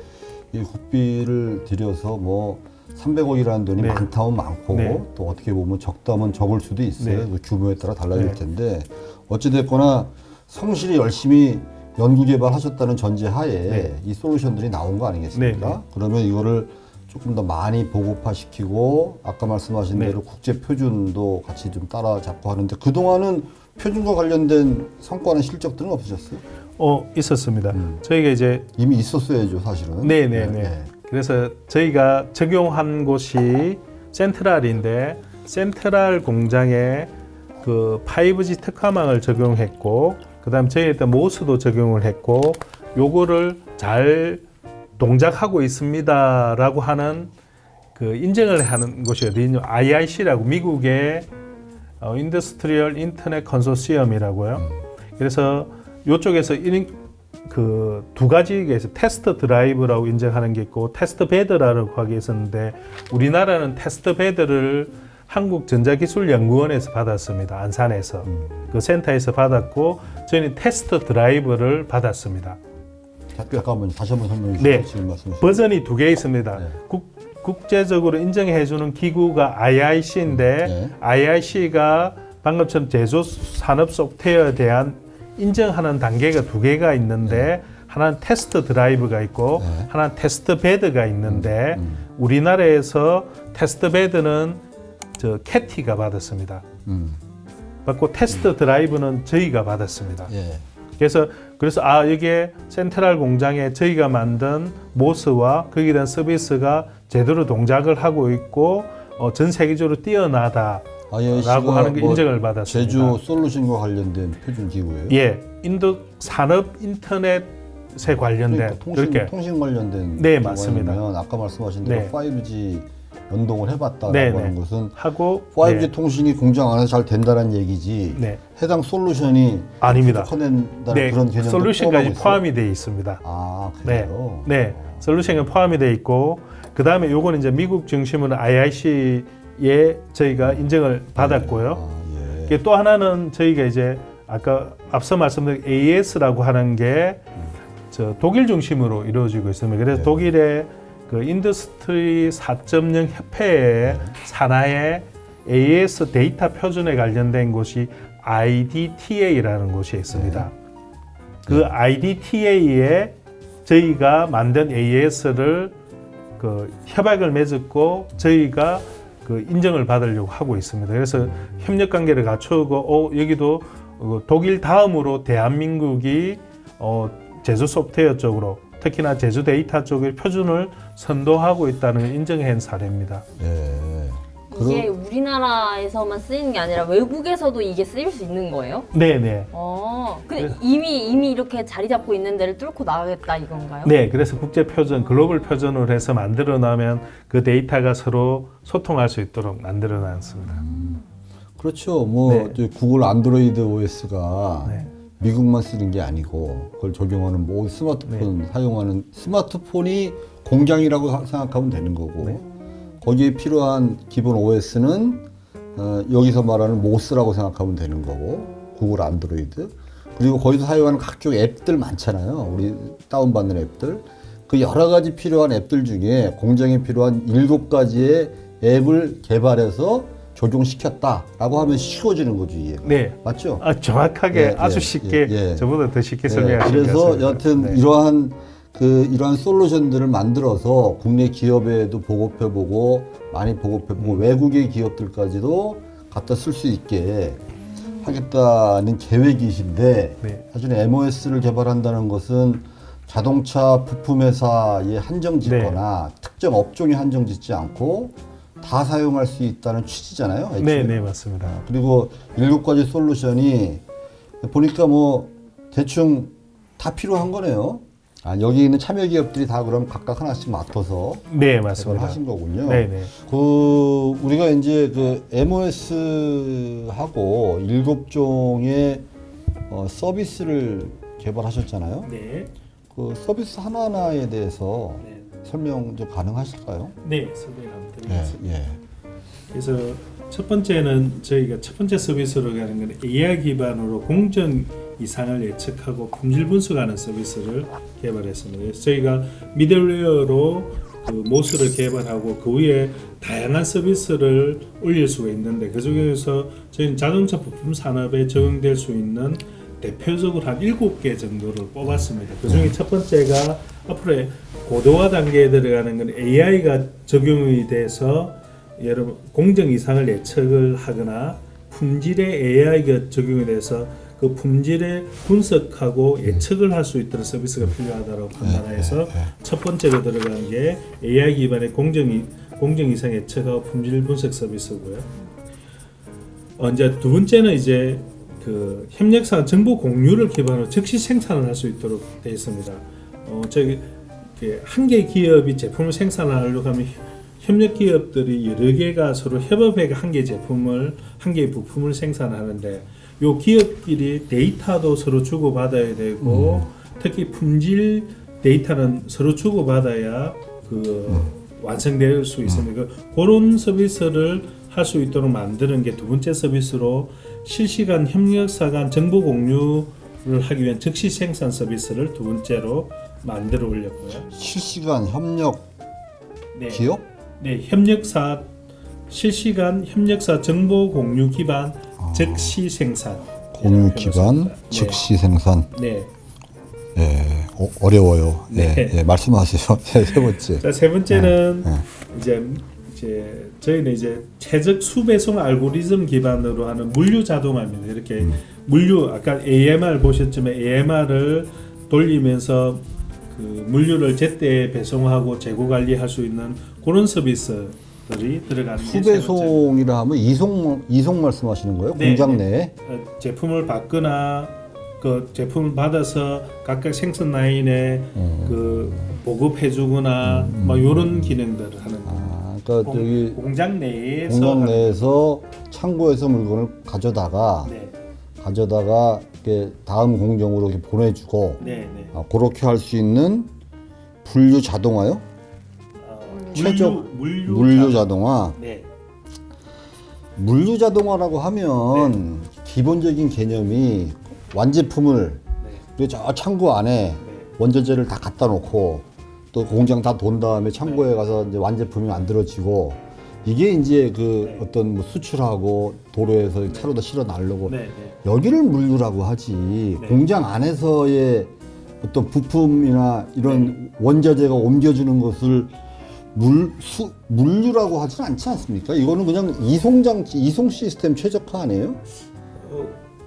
Speaker 1: 이 국비를 들여서 뭐 300억이라는 돈이
Speaker 3: 네.
Speaker 1: 많다면 많고
Speaker 3: 네.
Speaker 1: 또 어떻게 보면 적다면 적을 수도 있어요.
Speaker 3: 네.
Speaker 1: 그 규모에 따라 달라질
Speaker 3: 네.
Speaker 1: 텐데 어찌됐거나 성실히 열심히 연구 개발하셨다는 전제하에
Speaker 3: 네.
Speaker 1: 이 솔루션들이 나온 거 아니겠습니까?
Speaker 3: 네, 네.
Speaker 1: 그러면 이거를 조금 더 많이 보급화시키고 아까 말씀하신
Speaker 3: 네.
Speaker 1: 대로 국제 표준도 같이 좀 따라잡고 하는데 그동안은 표준과 관련된 성과나 실적들은 없으셨어요?
Speaker 3: 있었습니다. 저희가 이제
Speaker 1: 이미 있었어야죠, 사실은.
Speaker 3: 네네네. 그래서 저희가 적용한 곳이 센트럴인데 센트럴 공장에 그 5G 특화망을 적용했고 그다음 저희 일단 모스도 적용을 했고 요거를 잘 동작하고 있습니다라고 하는 그 인증을 하는 곳이 어디냐 IIC라고 미국의 인더스트리얼 인터넷 컨소시엄이라고요. 그래서 이쪽에서 그 두 가지가 있어요. 테스트 드라이브라고 인정하는 게 있고 테스트 베드라고 하게 있었는데 우리나라는 테스트 베드를 한국전자기술연구원에서 받았습니다. 안산에서 그 센터에서 받았고 저희는 테스트 드라이브를 받았습니다.
Speaker 1: 잠깐만 다시 한번 설명해 주세요.
Speaker 3: 네.
Speaker 1: 지금 말씀하신
Speaker 3: 버전이 두 개 있습니다.
Speaker 1: 네.
Speaker 3: 국제적으로 인정해주는 기구가 IIC인데
Speaker 1: 네.
Speaker 3: IIC가 방금처럼 제조 산업 소프트웨어에 대한 인정하는 단계가 두 개가 있는데 하나는 테스트 드라이브가 있고
Speaker 1: 네.
Speaker 3: 하나는 테스트 베드가 있는데 우리나라에서 테스트 베드는 저 캐티가 받았습니다. 받고 테스트 드라이브는 저희가 받았습니다.
Speaker 1: 예.
Speaker 3: 그래서 이게 센트럴 공장에 저희가 만든 모스와 거기에 대한 서비스가 제대로 동작을 하고 있고 전 세계적으로 뛰어나다라고
Speaker 1: IIC가
Speaker 3: 하는 게 인정을 받았습니다.
Speaker 1: 제조 솔루션과 관련된 표준 기구예요.
Speaker 3: 예, 인도 산업 인터넷에 관련된
Speaker 1: 그러니까
Speaker 3: 그렇게
Speaker 1: 통신 관련된
Speaker 3: 네,
Speaker 1: 기구가
Speaker 3: 맞습니다.
Speaker 1: 아니면 아까 말씀하신 대로
Speaker 3: 네.
Speaker 1: 5G 연동을 해봤다라고
Speaker 3: 네,
Speaker 1: 하는
Speaker 3: 네.
Speaker 1: 것은
Speaker 3: 하고
Speaker 1: 5G
Speaker 3: 네,
Speaker 1: 통신이 공장 안에서 잘 된다는 얘기지
Speaker 3: 네.
Speaker 1: 해당 솔루션이
Speaker 3: 아닙니다.
Speaker 1: 커낸다는
Speaker 3: 네,
Speaker 1: 그런 개념도
Speaker 3: 솔루션까지
Speaker 1: 포함하고
Speaker 3: 포함이 되어 있습니다.
Speaker 1: 아
Speaker 3: 네,
Speaker 1: 그래요?
Speaker 3: 네, 솔루션이 포함이 되어 있고 그 다음에 요거는 이제 미국 중심으로 IIC에 저희가 인정을 받았고요.
Speaker 1: 아, 예.
Speaker 3: 이게 또 하나는 저희가 이제 아까 앞서 말씀드린 AES라고 하는 게 저 독일 중심으로 이루어지고 있습니다. 그래서
Speaker 1: 네.
Speaker 3: 독일의 그 인더스트리 4.0 협회의 산하의 AES 데이터 표준에 관련된 곳이 IDTA라는 곳이 있습니다. 그 IDTA에 저희가 만든 AES를 그 협약을 맺었고 저희가 그 인정을 받으려고 하고 있습니다. 그래서 협력 관계를 갖추고 여기도 독일 다음으로 대한민국이 제조 소프트웨어 쪽으로 특히나 제조 데이터 쪽의 표준을 선도하고 있다는 걸 인정한 사례입니다.
Speaker 1: 예.
Speaker 2: 이게 우리나라에서만 쓰이는 게 아니라 외국에서도 이게 쓰일 수 있는 거예요?
Speaker 3: 네네.
Speaker 2: 근데 이미 이렇게 자리 잡고 있는 데를 뚫고 나가겠다 이건가요?
Speaker 3: 네, 그래서 국제 표준, 글로벌 표준으로 해서 만들어 놔면 그 데이터가 서로 소통할 수 있도록 만들어 놨습니다.
Speaker 1: 그렇죠. 뭐
Speaker 3: 네.
Speaker 1: 저 구글 안드로이드 OS가
Speaker 3: 네.
Speaker 1: 미국만 쓰는 게 아니고 그걸 적용하는 모든 스마트폰 사용하는 스마트폰이 공장이라고 생각하면 되는 거고
Speaker 3: 네.
Speaker 1: 거기에 필요한 기본 OS는 여기서 말하는 모스라고 생각하면 되는 거고 구글 안드로이드 그리고 거기서 사용하는 각종 앱들 많잖아요. 우리 다운받는 앱들 그 여러 가지 필요한 앱들 중에 공장에 필요한 7가지의 앱을 개발해서 적용시켰다라고 하면 쉬워지는 거죠, 이해가.
Speaker 3: 네.
Speaker 1: 맞죠?
Speaker 3: 정확하게
Speaker 1: 예,
Speaker 3: 아주
Speaker 1: 예,
Speaker 3: 쉽게
Speaker 1: 예, 예.
Speaker 3: 저보다 더 쉽게
Speaker 1: 네,
Speaker 3: 설명하신 것
Speaker 1: 그래서
Speaker 3: 같습니다.
Speaker 1: 여하튼
Speaker 3: 네.
Speaker 1: 이러한 솔루션들을 만들어서 국내 기업에도 보급해보고 많이 보급해보고 외국의 기업들까지도 갖다 쓸 수 있게 하겠다는 계획이신데
Speaker 3: 네.
Speaker 1: 사실 MOS를 개발한다는 것은 자동차 부품 회사에 한정짓거나 특정 업종에 한정짓지 않고 다 사용할 수 있다는 취지잖아요. 애초에.
Speaker 3: 네, 네, 맞습니다.
Speaker 1: 그리고 7가지 솔루션이 보니까 뭐 대충 다 필요한 거네요. 여기 있는 참여 기업들이 다 그럼 각각 하나씩 맡아서
Speaker 3: 네,
Speaker 1: 개발을
Speaker 3: 맞습니다.
Speaker 1: 하신 거군요.
Speaker 3: 네, 네.
Speaker 1: 우리가 이제 그 MOS하고 7종의 서비스를 개발하셨잖아요.
Speaker 3: 네.
Speaker 1: 그 서비스 하나하나에 대해서
Speaker 3: 네.
Speaker 1: 설명 좀 가능하실까요?
Speaker 3: 네, 설명 한번
Speaker 1: 예,
Speaker 3: 드리겠습니다.
Speaker 1: 예.
Speaker 3: 그래서 첫 번째는 저희가 첫 번째 서비스로 가는 건 AI 기반으로 공정 이상을 예측하고 품질 분석하는 서비스를 개발했습니다. 그래서 저희가 미들웨어로 그 모스를 개발하고 그 위에 다양한 서비스를 올릴 수가 있는데 그 중에서 저희는 자동차 부품 산업에 적용될 수 있는 대표적으로 한 7개 정도를 뽑았습니다. 그 중에 첫 번째가 앞으로 고도화 단계에 들어가는 건 AI가 적용이 돼서 여러분 공정 이상을 예측을 하거나 품질의 AI가 적용이 돼서 그 품질을 분석하고 예측을 할 수 있도록 서비스가 필요하다고 판단해서 첫 번째로 들어간 게 AI 기반의 공정 이상 예측하고 품질 분석 서비스고요. 이제 두 번째는 이제 그 협력사항 정보 공유를 기반으로 즉시 생산을 할 수 있도록 되어 있습니다. 저기 한 개의 기업이 제품을 생산하려고 하면 협력 기업들이 여러 개가 서로 협업해서 한 개의 제품을 한 개의 부품을 생산하는데 요 기업끼리 데이터도 서로 주고받아야 되고 특히 품질 데이터는 서로 주고받아야 완성될 수 있습니다. 그런 서비스를 할 수 있도록 만드는 게 두 번째 서비스로 실시간 협력사 간 정보 공유를 하기 위한 즉시 생산 서비스를 두 번째로 만들어 올렸고요.
Speaker 1: 실시간 협력
Speaker 3: 네.
Speaker 1: 기업?
Speaker 3: 네, 실시간 협력사 정보 공유 기반 즉시 생산.
Speaker 1: 공유 기반 즉시 생산.
Speaker 3: 네.
Speaker 1: 예, 어려워요. 예,
Speaker 3: 네.
Speaker 1: 예, 말씀하세요. 세 번째.
Speaker 3: 자, 세 번째는
Speaker 1: 네.
Speaker 3: 이제 저희는 이제 최적 수배송 알고리즘 기반으로 하는 물류 자동화입니다. 이렇게 물류 아까 AMR 보셨지만 AMR을 돌리면서 그 물류를 제때 배송하고 재고 관리할 수 있는 그런 서비스들이 들어가는 게
Speaker 1: 수배송이라 하면 이송 말씀하시는 거예요?
Speaker 3: 네,
Speaker 1: 공장
Speaker 3: 네.
Speaker 1: 내에?
Speaker 3: 제품을 받거나 그 제품을 받아서 각각 생산 라인에 그 보급해주거나 뭐 이런 기능들을 하는 거.
Speaker 1: 그러니까 저기
Speaker 3: 공장 내에서
Speaker 1: 공장
Speaker 3: 하는
Speaker 1: 내에서 창고에서 물건을 가져다가
Speaker 3: 네,
Speaker 1: 이렇게 다음 공정으로 이렇게 보내주고
Speaker 3: 네, 네.
Speaker 1: 그렇게 할 수 있는 분류 자동화요? 최적 물류 자동화.
Speaker 3: 네,
Speaker 1: 물류 자동화라고 하면 기본적인 개념이 완제품을
Speaker 3: 네,
Speaker 1: 저 창고 안에
Speaker 3: 네.
Speaker 1: 원자재를 다 갖다 놓고 또 공장 다 돈 다음에 창고에 가서 이제 완제품이 만들어지고 이게 이제
Speaker 3: 네.
Speaker 1: 어떤 뭐 수출하고 도로에서 차로다 실어 나르고
Speaker 3: 네, 네.
Speaker 1: 여기를 물류라고 하지.
Speaker 3: 네.
Speaker 1: 공장 안에서의 어떤 부품이나 이런 원자재가 옮겨주는 것을 물류라고 하지는 않지 않습니까? 이거는 그냥 이송 시스템 최적화 아니에요?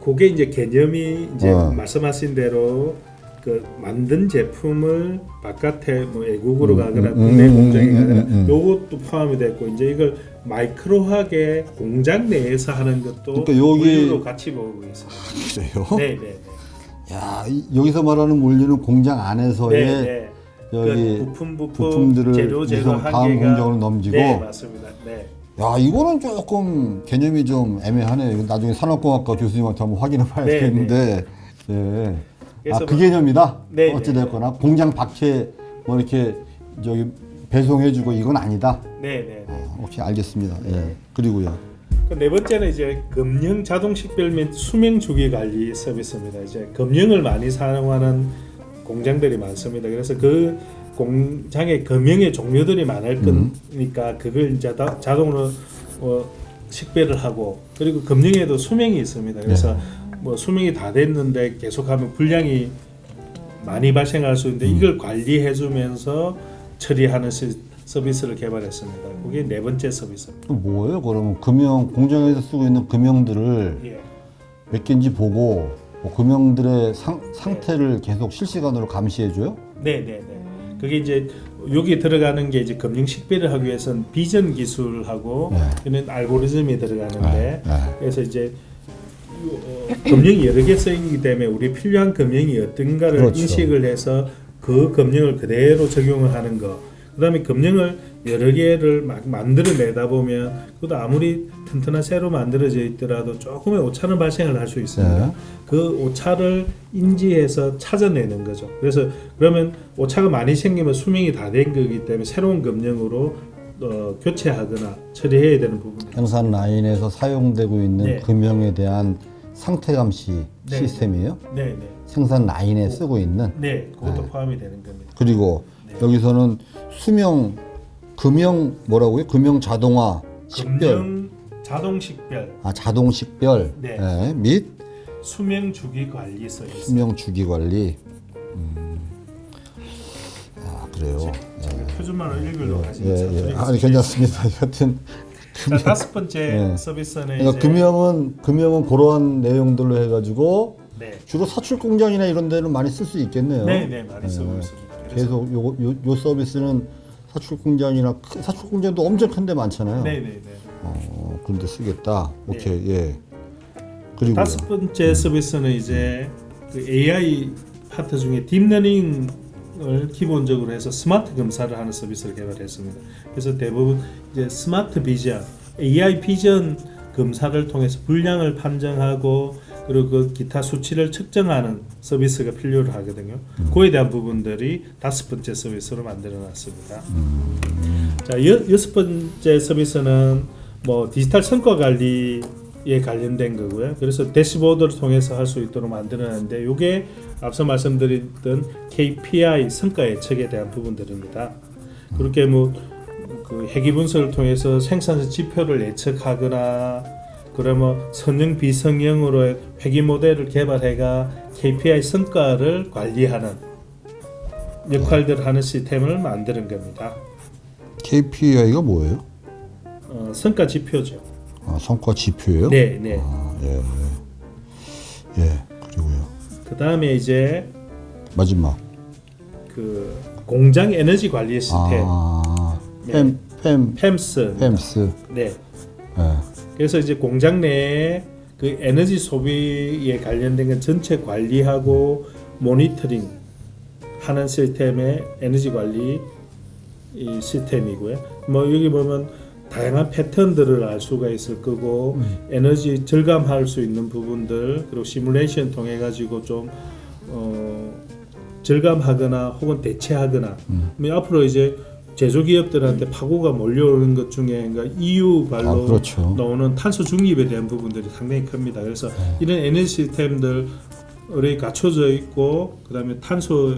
Speaker 3: 그게 이제 개념이 이제
Speaker 1: 어.
Speaker 3: 말씀하신 대로 그 만든 제품을 바깥에 뭐 외국으로 가거나 국내 공장에 가거나 요것도 포함이 됐고 이제 이걸 마이크로하게 공장 내에서 하는 것도
Speaker 1: 그러니까 여기-
Speaker 3: 물류로 같이 보고 있습니다.
Speaker 1: 그래요?
Speaker 3: 네, 네,
Speaker 1: 야, 여기서 말하는 물류는 공장 안에서의
Speaker 3: 네, 네.
Speaker 1: 여기
Speaker 3: 그
Speaker 1: 부품들을
Speaker 3: 재료
Speaker 1: 이송 다음
Speaker 3: 한 개가
Speaker 1: 공장으로 넘기고
Speaker 3: 네, 맞습니다. 네.
Speaker 1: 야, 이거는 조금 개념이 좀 애매하네요. 이거 나중에 산업공학과 교수님한테 한번 확인해 봐야
Speaker 3: 네,
Speaker 1: 되겠는데. 네.
Speaker 3: 그래서
Speaker 1: 그 개념이다?
Speaker 3: 네,
Speaker 1: 어찌됐거나 공장 밖에 뭐 이렇게 저기 배송해주고 이건 아니다.
Speaker 3: 네.
Speaker 1: 오케이, 알겠습니다. 예. 그리고요.
Speaker 3: 네 번째는 이제 금형 자동 식별 및 수명 주기 관리 서비스입니다. 이제 금형을 많이 사용하는 공장들이 많습니다. 그래서 그 공장의 금형의 종류들이 많을 거니까 그걸 이제 자동으로 식별을 하고, 그리고 금형에도 수명이 있습니다. 그래서 뭐 수명이 다 됐는데 계속하면 불량이 많이 발생할 수 있는데 이걸 관리해주면서 처리하는 서비스를 개발했습니다. 그게 네 번째 서비스입니다.
Speaker 1: 또 뭐예요? 그러면 금형 공장에서 쓰고 있는 금형들을 몇 개인지 보고 뭐 금형들의 상태를 계속 실시간으로 감시해줘요?
Speaker 3: 네. 그게 이제 여기 들어가는 게 이제 금융 식별을 하기 위해서는 비전 기술하고 이런 알고리즘이 들어가는데 그래서 이제 금융이 여러 개 쓰이기 때문에 우리 필요한 금융이 어떤가를
Speaker 1: 그렇죠.
Speaker 3: 인식을 해서 그 금융을 그대로 적용을 하는 거. 그다음에 금융을 여러 개를 막 만들어내다 보면 그것도 아무리 튼튼한 새로 만들어져 있더라도 조금의 오차는 발생을 할 수 있습니다. 그 오차를 인지해서 찾아내는 거죠. 그래서 그러면 오차가 많이 생기면 수명이 다 된 거기 때문에 새로운 금융으로 교체하거나 처리해야 되는 부분입니다.
Speaker 1: 생산 라인에서 사용되고 있는 금형에 대한 상태 감시
Speaker 3: 네.
Speaker 1: 시스템이에요?
Speaker 3: 네.
Speaker 1: 생산 라인에 쓰고 있는?
Speaker 3: 네, 그것도 포함이 되는 겁니다.
Speaker 1: 그리고 여기서는 수명, 금형 뭐라고요? 금형 자동화 식별.
Speaker 3: 금형 자동 식별.
Speaker 1: 자동 식별.
Speaker 3: 네.
Speaker 1: 및
Speaker 3: 수명 주기 관리 서비스.
Speaker 1: 수명 주기 관리. 그래요.
Speaker 3: 제가 표준말로 읽으려고 하시면서
Speaker 1: 아니 괜찮습니다. 하여튼
Speaker 3: 다섯 번째 서비스는
Speaker 1: 그러니까
Speaker 3: 이제
Speaker 1: 금형은 그러한 내용들로 해가지고
Speaker 3: 네.
Speaker 1: 주로 사출 공장이나 이런 데는 많이 쓸 수 있겠네요.
Speaker 3: 네, 많이 쓰고 있습니다.
Speaker 1: 계속 요 서비스는 사출 공장이나 사출 공장도 엄청 큰데 많잖아요.
Speaker 3: 네.
Speaker 1: 그런데 쓰겠다. 오케이. 그리고
Speaker 3: 다섯 번째 서비스는 이제 그 AI 파트 중에 딥러닝을 기본적으로 해서 스마트 검사를 하는 서비스를 개발했습니다. 그래서 대부분 이제 스마트 비전, AI 비전 검사를 통해서 불량을 판정하고 그리고 그 기타 수치를 측정하는 서비스가 필요로 하거든요. 그에 대한 부분들이 다섯 번째 서비스로 만들어놨습니다. 자, 여섯 번째 서비스는 뭐 디지털 성과 관리에 관련된 거고요. 그래서 대시보드를 통해서 할 수 있도록 만들어놨는데 이게 앞서 말씀드렸던 KPI 성과 예측에 대한 부분들입니다. 그렇게 뭐 그 회계 분석을 통해서 생산성 지표를 예측하거나 그러면 선형 비선형으로 회계 모델을 개발해가 KPI 성과를 관리하는 역할들을 하는 시스템을 만드는 겁니다.
Speaker 1: KPI가 뭐예요?
Speaker 3: 성과 지표죠.
Speaker 1: 성과 지표예요?
Speaker 3: 네.
Speaker 1: 그리고요.
Speaker 3: 그 다음에 이제
Speaker 1: 마지막
Speaker 3: 그 공장 에너지 관리 시스템. 팸스. 네. 그래서 이제 공장 내에 그 에너지 소비에 관련된 건 전체 관리하고 모니터링 하는 시스템의 에너지 관리 이 시스템이고요. 뭐 여기 보면 다양한 패턴들을 알 수가 있을 거고 에너지 절감할 수 있는 부분들 그리고 시뮬레이션 통해 가지고 좀 절감하거나 혹은 대체하거나 앞으로 이제 제조기업들한테 파고가 몰려오는 것 중에 그러니까 EU 발로
Speaker 1: 그렇죠.
Speaker 3: 나오는 탄소 중립에 대한 부분들이 상당히 큽니다. 그래서 이런 에너지 시스템들이 갖춰져 있고 그다음에 탄소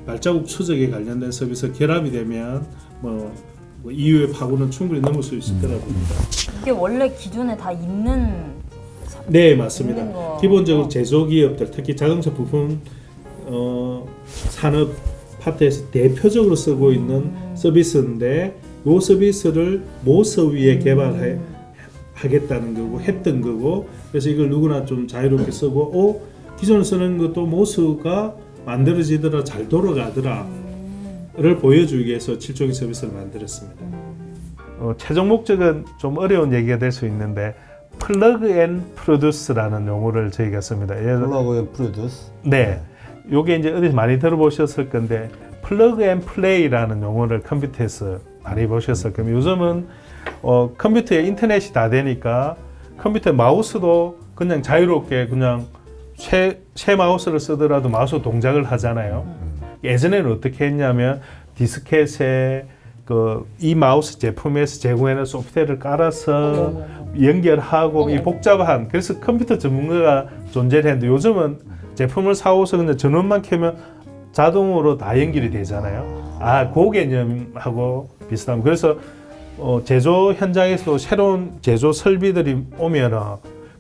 Speaker 3: 발자국 추적에 관련된 서비스 결합이 되면 뭐 EU의 파고는 충분히 넘을 수 있을 거라고 봅니다.
Speaker 2: 이게 원래 기존에 다 있는
Speaker 3: 네, 맞습니다.
Speaker 2: 있는 거.
Speaker 3: 기본적으로 제조기업들 특히 자동차 부품 산업 파트에서 대표적으로 쓰고 있는 서비스인데 이 서비스를 모서 위에 개발하겠다는 거고 했던 거고 그래서 이걸 누구나 좀 자유롭게 쓰고 기존에 쓰는 것도 모서가 만들어지더라 잘 돌아가더라를 보여주기 위해서 7종의 서비스를 만들었습니다. 최종 목적은 좀 어려운 얘기가 될 수 있는데 플러그 앤 프로듀스라는 용어를 저희가 씁니다.
Speaker 1: 플러그 앤 프로듀스.
Speaker 3: 네. 요게 이제 어디서 많이 들어보셨을 건데 플러그 앤 플레이라는 용어를 컴퓨터에서 많이 보셨을 겁니다. 요즘은 컴퓨터에 인터넷이 다 되니까 컴퓨터 마우스도 그냥 자유롭게 그냥 새 마우스를 쓰더라도 마우스 동작을 하잖아요. 예전에는 어떻게 했냐면 디스켓에 이 마우스 제품에서 제공하는 소프트웨어를 깔아서 연결하고 이 복잡한 그래서 컴퓨터 전문가가 존재했는데 요즘은 제품을 사오서 그냥 전원만 켜면 자동으로 다 연결이 되잖아요. 그 개념하고 비슷함. 그래서 제조 현장에서 새로운 제조 설비들이 오면은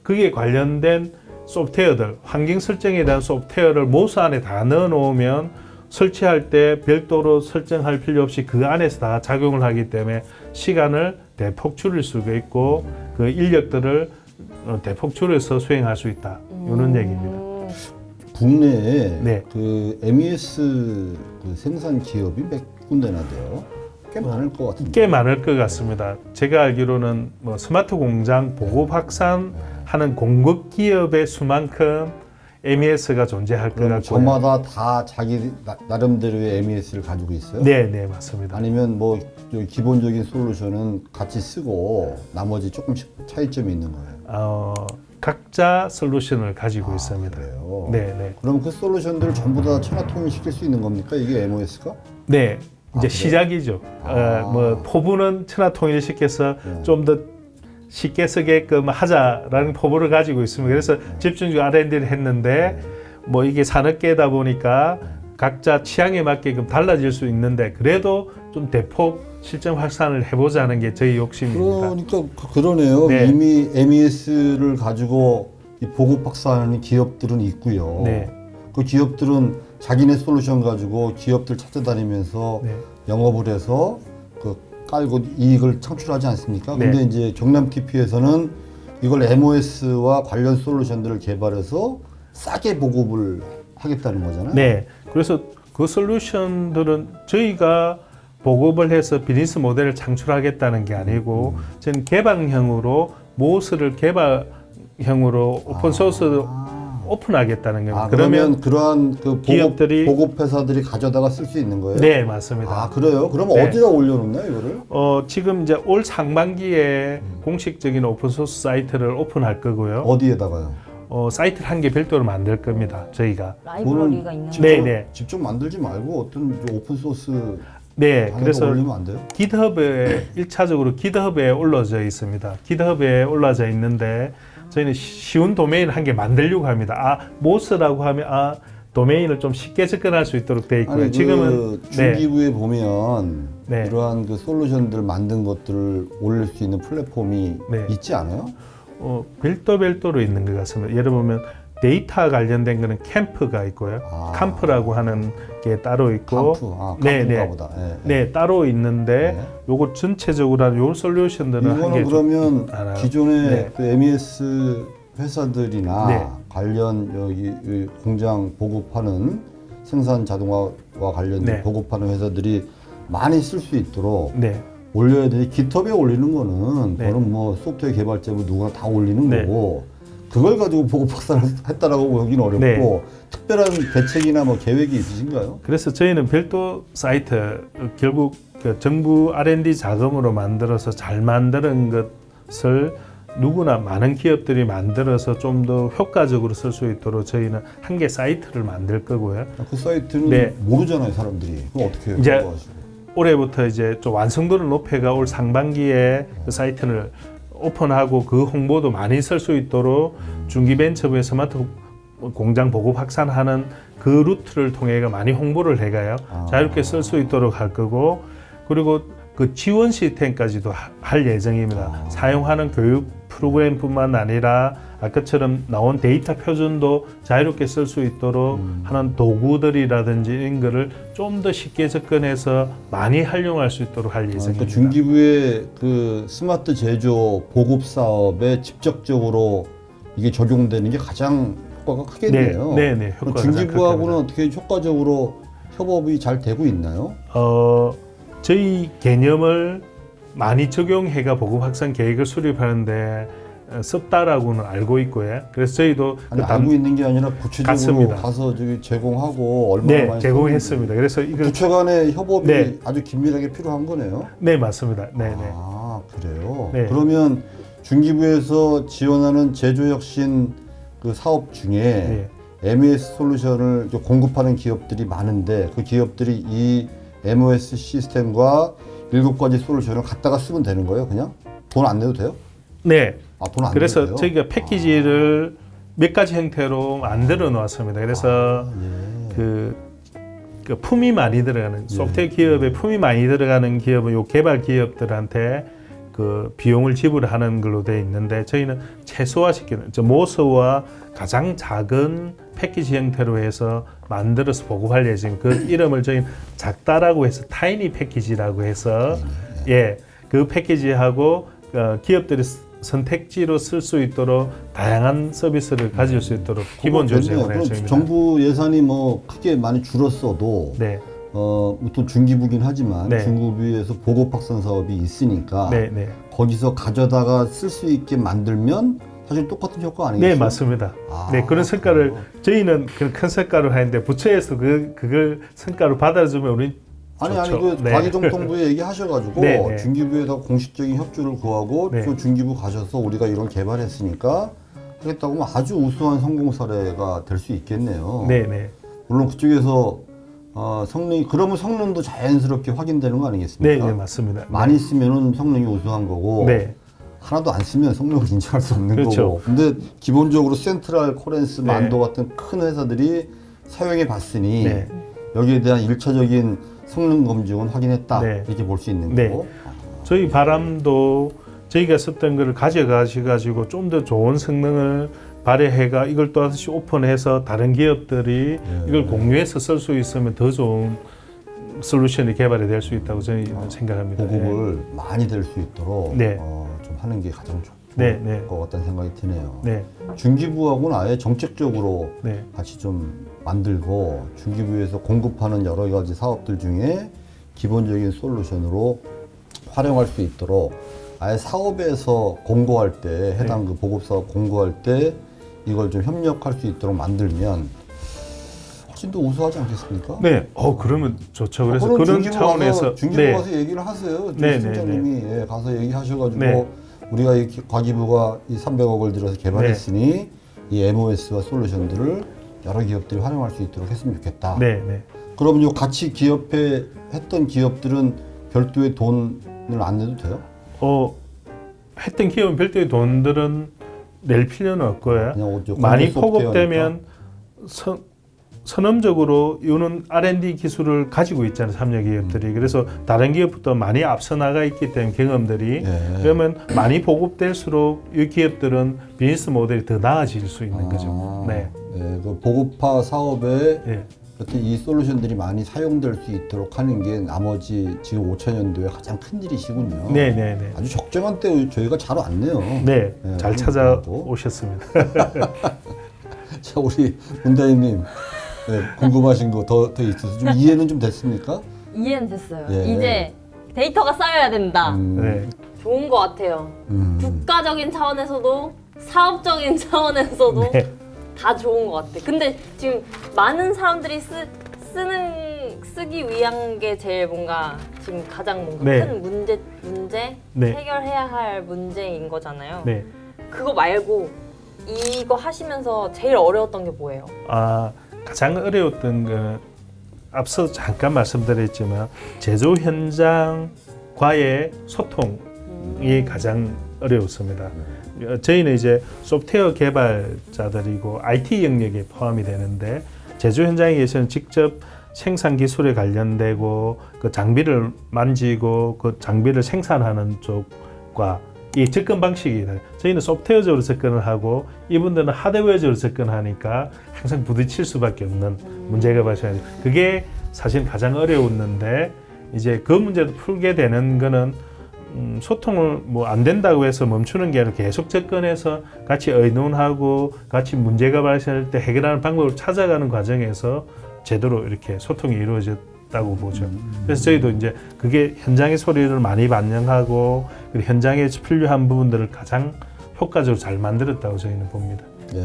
Speaker 3: 그게 관련된 소프트웨어들, 환경 설정에 대한 소프트웨어를 모스 안에 다 넣어 놓으면 설치할 때 별도로 설정할 필요 없이 그 안에서 다 작용을 하기 때문에 시간을 대폭 줄일 수가 있고 그 인력들을 대폭 줄여서 수행할 수 있다. 이런 얘기입니다.
Speaker 1: 국내에
Speaker 3: 네.
Speaker 1: 그 MES 그 생산 기업이 몇 군데나 돼요? 꽤 많을 것 같은데.
Speaker 3: 꽤 많을 것 같습니다. 제가 알기로는 뭐 스마트 공장 보급 확산하는 공급 기업의 수만큼 MES가 존재할 것
Speaker 1: 그럼
Speaker 3: 같고요.
Speaker 1: 저마다 다 자기 나름대로의 MES를 가지고 있어요?
Speaker 3: 네, 맞습니다.
Speaker 1: 아니면 뭐 기본적인 솔루션은 같이 쓰고 나머지 조금씩 차이점이 있는 거예요?
Speaker 3: 각자 솔루션을 가지고 있습니다.
Speaker 1: 그래요?
Speaker 3: 네.
Speaker 1: 그럼 그 솔루션들을 전부 다 천하통일시킬 수 있는 겁니까? 이게 MOS가?
Speaker 3: 네, 이제
Speaker 1: 그래요?
Speaker 3: 시작이죠. 뭐 포부는 천하통일시켜서
Speaker 1: 네.
Speaker 3: 좀 더 쉽게 쓰게끔 하자라는 포부를 가지고 있습니다. 그래서 집중적으로 R&D를 했는데 뭐 이게 산업계다 보니까 각자 취향에 맞게끔 달라질 수 있는데 그래도 좀 대폭 실전 확산을 해보자는 게 저희 욕심입니다.
Speaker 1: 그러니까 그러네요.
Speaker 3: 네.
Speaker 1: 이미 MES를 가지고 이 보급 확산하는 기업들은 있고요.
Speaker 3: 네.
Speaker 1: 그 기업들은 자기네 솔루션 가지고 기업들 찾아다니면서
Speaker 3: 네.
Speaker 1: 영업을 해서 그 깔고 이익을 창출하지 않습니까?
Speaker 3: 네.
Speaker 1: 근데 이제 경남 TP에서는 이걸 MOS와 관련 솔루션들을 개발해서 싸게 보급을 하겠다는 거잖아요.
Speaker 3: 네. 그래서 그 솔루션들은 저희가 보급을 해서 비즈니스 모델을 창출하겠다는 게 아니고 저는 개방형으로 모스를 개발형으로 오픈 소스 오픈하겠다는 겁니다.
Speaker 1: 그러면 그러한 그
Speaker 3: 기업들이-
Speaker 1: 보급 회사들이 가져다가 쓸 수 있는 거예요?
Speaker 3: 네, 맞습니다.
Speaker 1: 그래요? 그럼
Speaker 3: 네.
Speaker 1: 어디다 올려놓나요, 이거를?
Speaker 3: 지금 이제 올 상반기에 공식적인 오픈 소스 사이트를 오픈할 거고요.
Speaker 1: 어디에다가요?
Speaker 3: 사이트를 한 개 별도로 만들 겁니다. 저희가.
Speaker 2: 라이브러리가 있는
Speaker 1: 직접,
Speaker 2: 거예요.
Speaker 3: 네.
Speaker 1: 직접 만들지 말고 어떤 오픈 소스
Speaker 3: 네,
Speaker 1: 안에다
Speaker 3: 그래서
Speaker 1: 올리면 안 돼요?
Speaker 3: 깃허브에 1차적으로 깃허브에 올라져 있습니다. 깃허브에 올라져 있는데 저희는 쉬운 도메인 한 개 만들려고 합니다. 모스라고 하면 도메인을 좀 쉽게 접근할 수 있도록 되어 있고요.
Speaker 1: 아니,
Speaker 3: 지금은
Speaker 1: 그 중기부에 보면
Speaker 3: 네.
Speaker 1: 이러한 그 솔루션들 만든 것들을 올릴 수 있는 플랫폼이
Speaker 3: 네.
Speaker 1: 있지 않아요?
Speaker 3: 별도로 있는 것 같습니다. 예를 보면 데이터 관련된 거는 캠프가 있고요. 캄프라고 하는 게 따로 있고
Speaker 1: 캄프인가 보다.
Speaker 3: 네, 따로 있는데
Speaker 1: 네.
Speaker 3: 요거 전체적으로 하는 요 솔루션들은 한
Speaker 1: 이거는
Speaker 3: 개
Speaker 1: 그러면
Speaker 3: 알아요.
Speaker 1: 기존의
Speaker 3: 네.
Speaker 1: 그 MES 회사들이나
Speaker 3: 네.
Speaker 1: 관련 여기 이 공장 보급하는 생산 자동화와 관련된
Speaker 3: 네.
Speaker 1: 보급하는 회사들이 많이 쓸 수 있도록
Speaker 3: 네.
Speaker 1: 올려야 되지. 깃허브에 올리는 거는
Speaker 3: 네.
Speaker 1: 그거는 뭐 소프트웨어 개발자고 누구나 다 올리는
Speaker 3: 네.
Speaker 1: 거고 그걸 가지고 보급 확산을 했다라고 보기는 어렵고
Speaker 3: 네.
Speaker 1: 특별한 대책이나 뭐 계획이 있으신가요?
Speaker 3: 그래서 저희는 별도 사이트 결국 그 정부 R&D 자금으로 만들어서 잘 만드는 것을 누구나 많은 기업들이 만들어서 좀 더 효과적으로 쓸 수 있도록 저희는 한 개 사이트를 만들 거고요.
Speaker 1: 그 사이트는
Speaker 3: 네.
Speaker 1: 모르잖아요, 사람들이. 그럼 어떻게 해요?
Speaker 3: 이제
Speaker 1: 그거 가지고?
Speaker 3: 올해부터 이제 좀 완성도를 높여가 올 상반기에 그 사이트를 오픈하고 그 홍보도 많이 쓸 수 있도록 중기벤처부의 스마트 공장 보급 확산하는 그 루트를 통해가 많이 홍보를 해가요. 자유롭게 쓸 수 있도록 할 거고 그리고 그 지원 시스템까지도 할 예정입니다. 사용하는 교육 프로그램뿐만 아니라 아까처럼 나온 데이터 표준도 자유롭게 쓸 수 있도록 하는 도구들이라든지 이런 거를 좀 더 쉽게 접근해서 많이 활용할 수 있도록 할 예정입니다.
Speaker 1: 그러니까 중기부의 그 스마트 제조 보급 사업에 직접적으로 이게 적용되는 게 가장 효과가 크겠네요.
Speaker 3: 네,
Speaker 1: 그럼
Speaker 3: 효과가
Speaker 1: 중기부하고는
Speaker 3: 가장
Speaker 1: 어떻게 효과적으로 협업이 잘 되고 있나요?
Speaker 3: 저희 개념을 많이 적용해가 보급 확산 계획을 수립하는데 썼다라고는 알고 있고요. 그래서 저희도
Speaker 1: 아니, 알고 있는 게 아니라 구체적으로
Speaker 3: 갔습니다.
Speaker 1: 가서 저기 제공하고 얼마나
Speaker 3: 네,
Speaker 1: 많이
Speaker 3: 제공했습니다. 그래서
Speaker 1: 썼는지.
Speaker 3: 이걸
Speaker 1: 부처 간의 협업이
Speaker 3: 네.
Speaker 1: 아주 긴밀하게 필요한 거네요.
Speaker 3: 네, 맞습니다. 네.
Speaker 1: 그래요?
Speaker 3: 네.
Speaker 1: 그러면 중기부에서 지원하는 제조혁신 그 사업 중에
Speaker 3: 네.
Speaker 1: MES 솔루션을 공급하는 기업들이 많은데 그 기업들이 이 MOS 시스템과 7가지 솔루션을 갖다가 쓰면 되는 거예요, 그냥? 돈 안 내도 돼요?
Speaker 3: 네.
Speaker 1: 아, 돈 안 내도
Speaker 3: 그래서
Speaker 1: 돼요?
Speaker 3: 저희가 패키지를 몇 가지 형태로 만들어 놓았습니다. 그래서
Speaker 1: 예.
Speaker 3: 그 품이 많이 들어가는 소프트웨어 기업에 품이 많이 들어가는 기업은 요 개발 기업들한테 그 비용을 지불하는 걸로 돼 있는데 저희는 최소화시키는 모서와 가장 작은 패키지 형태로 해서 만들어서 보급할 예정입니다. 그 이름을 저희는 작다라고 해서 타이니 패키지라고 해서 그 패키지하고 기업들이 선택지로 쓸 수 있도록 다양한 서비스를 가질 수 있도록 기본적으로 제공해
Speaker 1: 그럼 정부 예산이 뭐 크게 많이 줄었어도
Speaker 3: 네.
Speaker 1: 또 중기부긴 하지만
Speaker 3: 네.
Speaker 1: 중기부에서 보급 확산 사업이 있으니까
Speaker 3: 네, 네.
Speaker 1: 거기서 가져다가 쓸 수 있게 만들면 사실 똑같은 효과 아니겠어요?
Speaker 3: 네, 맞습니다.
Speaker 1: 아,
Speaker 3: 네, 그런 성과를
Speaker 1: 그래요?
Speaker 3: 저희는 큰 성과를 하는데 부처에서 그걸 성과를 받아주면 우리
Speaker 1: 아니
Speaker 3: 좋죠.
Speaker 1: 그
Speaker 3: 네.
Speaker 1: 과기정통부에 얘기하셔가지고
Speaker 3: 네, 네.
Speaker 1: 중기부에다 공식적인 협조를 구하고
Speaker 3: 네.
Speaker 1: 또 중기부 가셔서 우리가 이런 개발했으니까 하겠다고 하면 아주 우수한 성공 사례가 될 수 있겠네요.
Speaker 3: 네, 네.
Speaker 1: 물론 그쪽에서 그러면 성능도 자연스럽게 확인되는 거 아니겠습니까?
Speaker 3: 네, 네, 맞습니다.
Speaker 1: 많이 쓰면은 성능이 우수한 거고
Speaker 3: 네.
Speaker 1: 하나도 안 쓰면 성능을 인정할 수 없는
Speaker 3: 그렇죠.
Speaker 1: 거고. 근데 기본적으로 센트럴, 코렌스,
Speaker 3: 네.
Speaker 1: 만도 같은 큰 회사들이 사용해 봤으니
Speaker 3: 네.
Speaker 1: 여기에 대한 1차적인 성능 검증은 확인했다.
Speaker 3: 네.
Speaker 1: 이렇게 볼 수 있는
Speaker 3: 네.
Speaker 1: 거고.
Speaker 3: 저희 바람도 저희가 썼던 거를 가져가시가지고 좀 더 좋은 성능을 발휘해가 이걸 또 다시 오픈해서 다른 기업들이 이걸 공유해서 쓸 수 있으면 더 좋은 솔루션이 개발이 될 수 있다고 저희는 생각합니다.
Speaker 1: 보급을 많이 될 수 있도록
Speaker 3: 네.
Speaker 1: 좀 하는 게 가장 좋을
Speaker 3: 네, 네.
Speaker 1: 것 같다는 생각이 드네요.
Speaker 3: 네,
Speaker 1: 중기부하고는 아예 정책적으로
Speaker 3: 네,
Speaker 1: 같이 좀 만들고 중기부에서 공급하는 여러 가지 사업들 중에 기본적인 솔루션으로 활용할 수 있도록 아예 사업에서 공고할 때 해당 그 보급 사업 공고할 때 이걸 좀 협력할 수 있도록 만들면 훨씬 더 우수하지 않겠습니까?
Speaker 3: 네. 그러면 좋죠. 그래서
Speaker 1: 그럼
Speaker 3: 그런
Speaker 1: 중기부
Speaker 3: 차원에서
Speaker 1: 중기부 가서 얘기를 하세요.
Speaker 3: 네,
Speaker 1: 팀장님이 가서 얘기하셔가지고
Speaker 3: 네.
Speaker 1: 우리가 이 과기부가 이 300억을 들여서 개발했으니 이 MOS와 솔루션들을 여러 기업들이 활용할 수 있도록 했으면 좋겠다.
Speaker 3: 네, 네.
Speaker 1: 그럼 요 같이 기업에 했던 기업들은 별도의 돈을 안 내도 돼요?
Speaker 3: 했던 기업은 별도의 돈들은 낼 필요는 없고요.
Speaker 1: 그냥
Speaker 3: 많이 포급되면 선언적으로 이거는 R&D 기술을 가지고 있잖아요, 삼녀 기업들이. 그래서 다른 기업부터 많이 앞서 나가 있기 때문에 경험들이 그러면 많이 보급될수록 이 기업들은 비즈니스 모델이 더 나아질 수 있는 거죠. 네.
Speaker 1: 그 보급화 사업에
Speaker 3: 네.
Speaker 1: 이렇게 이 솔루션들이 많이 사용될 수 있도록 하는 게 나머지 지금 5천년도에 가장 큰 일이시군요.
Speaker 3: 네, 네, 네.
Speaker 1: 아주 적정한 때 저희가 잘 왔네요.
Speaker 3: 네,
Speaker 1: 네,
Speaker 3: 잘 찾아오셨습니다.
Speaker 1: 자, 우리 문다희님 궁금하신 거 더 있어서 좀 이해는 좀 됐습니까?
Speaker 2: 이해는 됐어요.
Speaker 1: 예.
Speaker 2: 이제 데이터가 쌓여야 된다.
Speaker 3: 네.
Speaker 2: 좋은 것 같아요. 국가적인 차원에서도 사업적인 차원에서도
Speaker 3: 네.
Speaker 2: 다 좋은 것 같아. 근데 지금 많은 사람들이 쓰기 위한 게 제일 뭔가 지금 가장 뭔가
Speaker 3: 네.
Speaker 2: 큰 문제
Speaker 3: 네.
Speaker 2: 해결해야 할 문제인 거잖아요.
Speaker 3: 네.
Speaker 2: 그거 말고 이거 하시면서 제일 어려웠던 게 뭐예요?
Speaker 3: 가장 어려웠던 건 앞서 잠깐 말씀드렸지만 제조 현장과의 소통이 가장 어려웠습니다. 저희는 이제 소프트웨어 개발자들이고 IT 영역에 포함이 되는데 제조 현장에 계시는 직접 생산 기술에 관련되고 그 장비를 만지고 그 장비를 생산하는 쪽과 이 접근 방식이 달라요. 저희는 소프트웨어적으로 접근을 하고 이분들은 하드웨어적으로 접근하니까 항상 부딪힐 수밖에 없는 문제가 발생하죠. 그게 사실 가장 어려웠는데 이제 그 문제도 풀게 되는 거는 소통을 뭐 안 된다고 해서 멈추는 게 아니라 계속 접근해서 같이 의논하고 같이 문제가 발생할 때 해결하는 방법을 찾아가는 과정에서 제대로 이렇게 소통이 이루어졌다고 보죠. 그래서 저희도 이제 그게 현장의 소리를 많이 반영하고 그리고 현장에 필요한 부분들을 가장 효과적으로 잘 만들었다고 저희는 봅니다.
Speaker 1: 네.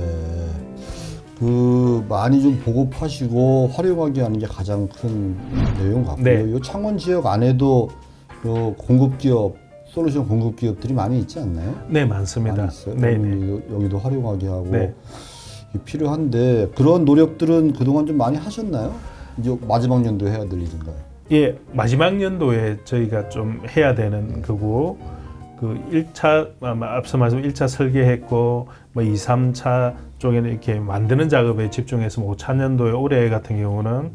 Speaker 1: 그 많이 좀 보급하시고 활용하게 하는 게 가장 큰 내용 같고요.
Speaker 3: 네.
Speaker 1: 이 창원 지역 안에도 요 공급기업, 솔루션 공급기업들이 많이 있지 않나요?
Speaker 3: 네, 많습니다.
Speaker 1: 많이 있어요.
Speaker 3: 네,
Speaker 1: 여기도 활용하게 하고
Speaker 3: 네.
Speaker 1: 필요한데 그런 노력들은 그동안 좀 많이 하셨나요? 이제 마지막 연도에 해야 될 일인가요?
Speaker 3: 예, 마지막 연도에 저희가 좀 해야 되는 거고 그 1차 앞서 말씀 1차 설계했고 뭐 2, 3차 쪽에는 이렇게 만드는 작업에 집중해서 5차 년도에 올해 같은 경우는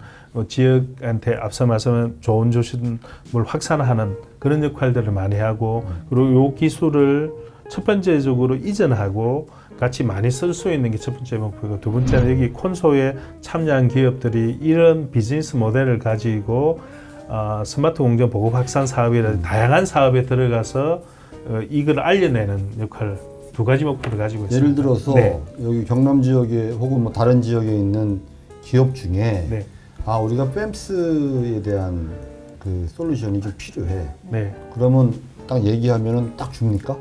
Speaker 3: 지역한테 앞서 말씀은 좋은 조신물 확산하는 그런 역할들을 많이 하고 그리고 요 기술을 첫 번째적으로 이전하고 같이 많이 쓸 수 있는 게 첫 번째 목표고 두 번째는 여기 콘소에 참여한 기업들이 이런 비즈니스 모델을 가지고 스마트 공정 보급 확산 사업이라든지 다양한 사업에 들어가서 이걸 알려내는 역할 두 가지 목표를 가지고 있습니다.
Speaker 1: 예를 들어서
Speaker 3: 네.
Speaker 1: 여기 경남 지역에 혹은 뭐 다른 지역에 있는 기업 중에
Speaker 3: 네.
Speaker 1: 우리가 뺨스에 대한 그 솔루션이 좀 필요해.
Speaker 3: 네.
Speaker 1: 그러면 딱 얘기하면은 딱 줍니까?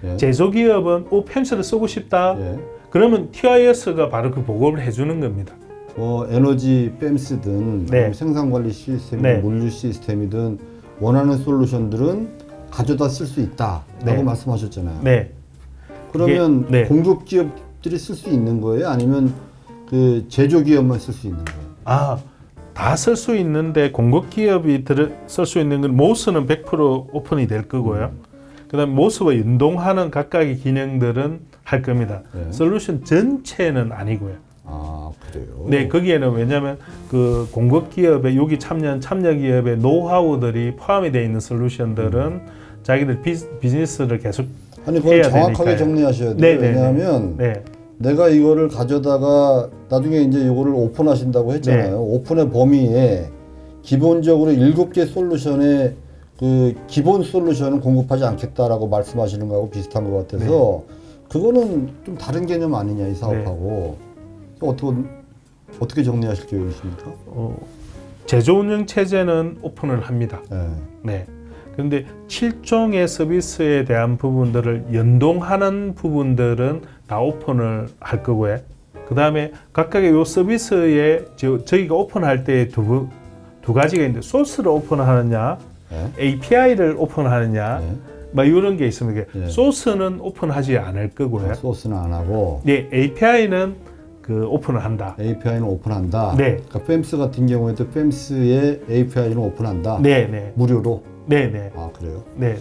Speaker 1: 예.
Speaker 3: 제조기업은 펜스를 쓰고 싶다.
Speaker 1: 예.
Speaker 3: 그러면 TIS가 바로 그 보급을 해주는 겁니다.
Speaker 1: 에너지 뺨스든
Speaker 3: 네.
Speaker 1: 아니면 생산관리 시스템이든
Speaker 3: 네.
Speaker 1: 물류 시스템이든 원하는 솔루션들은 가져다 쓸 수 있다라고
Speaker 3: 네.
Speaker 1: 말씀하셨잖아요.
Speaker 3: 네.
Speaker 1: 그러면
Speaker 3: 네.
Speaker 1: 공급 기업들이 쓸 수 있는 거예요? 아니면 그 제조 기업만 쓸 수 있는 거예요?
Speaker 3: 다 쓸 수 있는데 공급 기업이 쓸 수 있는 건 모스는 100% 오픈이 될 거고요. 그다음 모스와 연동하는 각각의 기능들은 할 겁니다.
Speaker 1: 네.
Speaker 3: 솔루션 전체는 아니고요.
Speaker 1: 그래요?
Speaker 3: 네, 거기에는 왜냐하면 그 공급 기업의 여기 참여 기업의 노하우들이 포함이 되어 있는 솔루션들은 자기들 비즈니스를 계속
Speaker 1: 아니 그걸
Speaker 3: 해야
Speaker 1: 정확하게
Speaker 3: 되니까요.
Speaker 1: 정리하셔야 돼요.
Speaker 3: 네, 네,
Speaker 1: 왜냐하면
Speaker 3: 네,
Speaker 1: 내가 이거를 가져다가 나중에 이제 이거를 오픈하신다고 했잖아요.
Speaker 3: 네.
Speaker 1: 오픈의 범위에 기본적으로 7개 솔루션의 그 기본 솔루션은 공급하지 않겠다라고 말씀하시는 거하고 비슷한 것 같아서 그거는 좀 다른 개념 아니냐 이 사업하고 어떻게 정리하실 계획이십니까?
Speaker 3: 제조 운영 체제는 오픈을 합니다.
Speaker 1: 네.
Speaker 3: 네. 그런데 7종의 서비스에 대한 부분들을 연동하는 부분들은 다 오픈을 할 거고요. 그 다음에 각각의 요 서비스에 저희가 오픈할 때 두 가지가 있는데 소스를 오픈하느냐,
Speaker 1: 네.
Speaker 3: API를 오픈하느냐,
Speaker 1: 네.
Speaker 3: 막 이런 게 있습니다.
Speaker 1: 네.
Speaker 3: 소스는 오픈하지 않을 거고요.
Speaker 1: 소스는 안 하고
Speaker 3: 네, API는 그 오픈을 한다.
Speaker 1: API는 오픈한다.
Speaker 3: 네.
Speaker 1: 그러니까 팸스 같은 경우에도 팸스의 API는 오픈한다.
Speaker 3: 네, 네,
Speaker 1: 무료로.
Speaker 3: 네, 네,
Speaker 1: 그래요?
Speaker 3: 네, 네.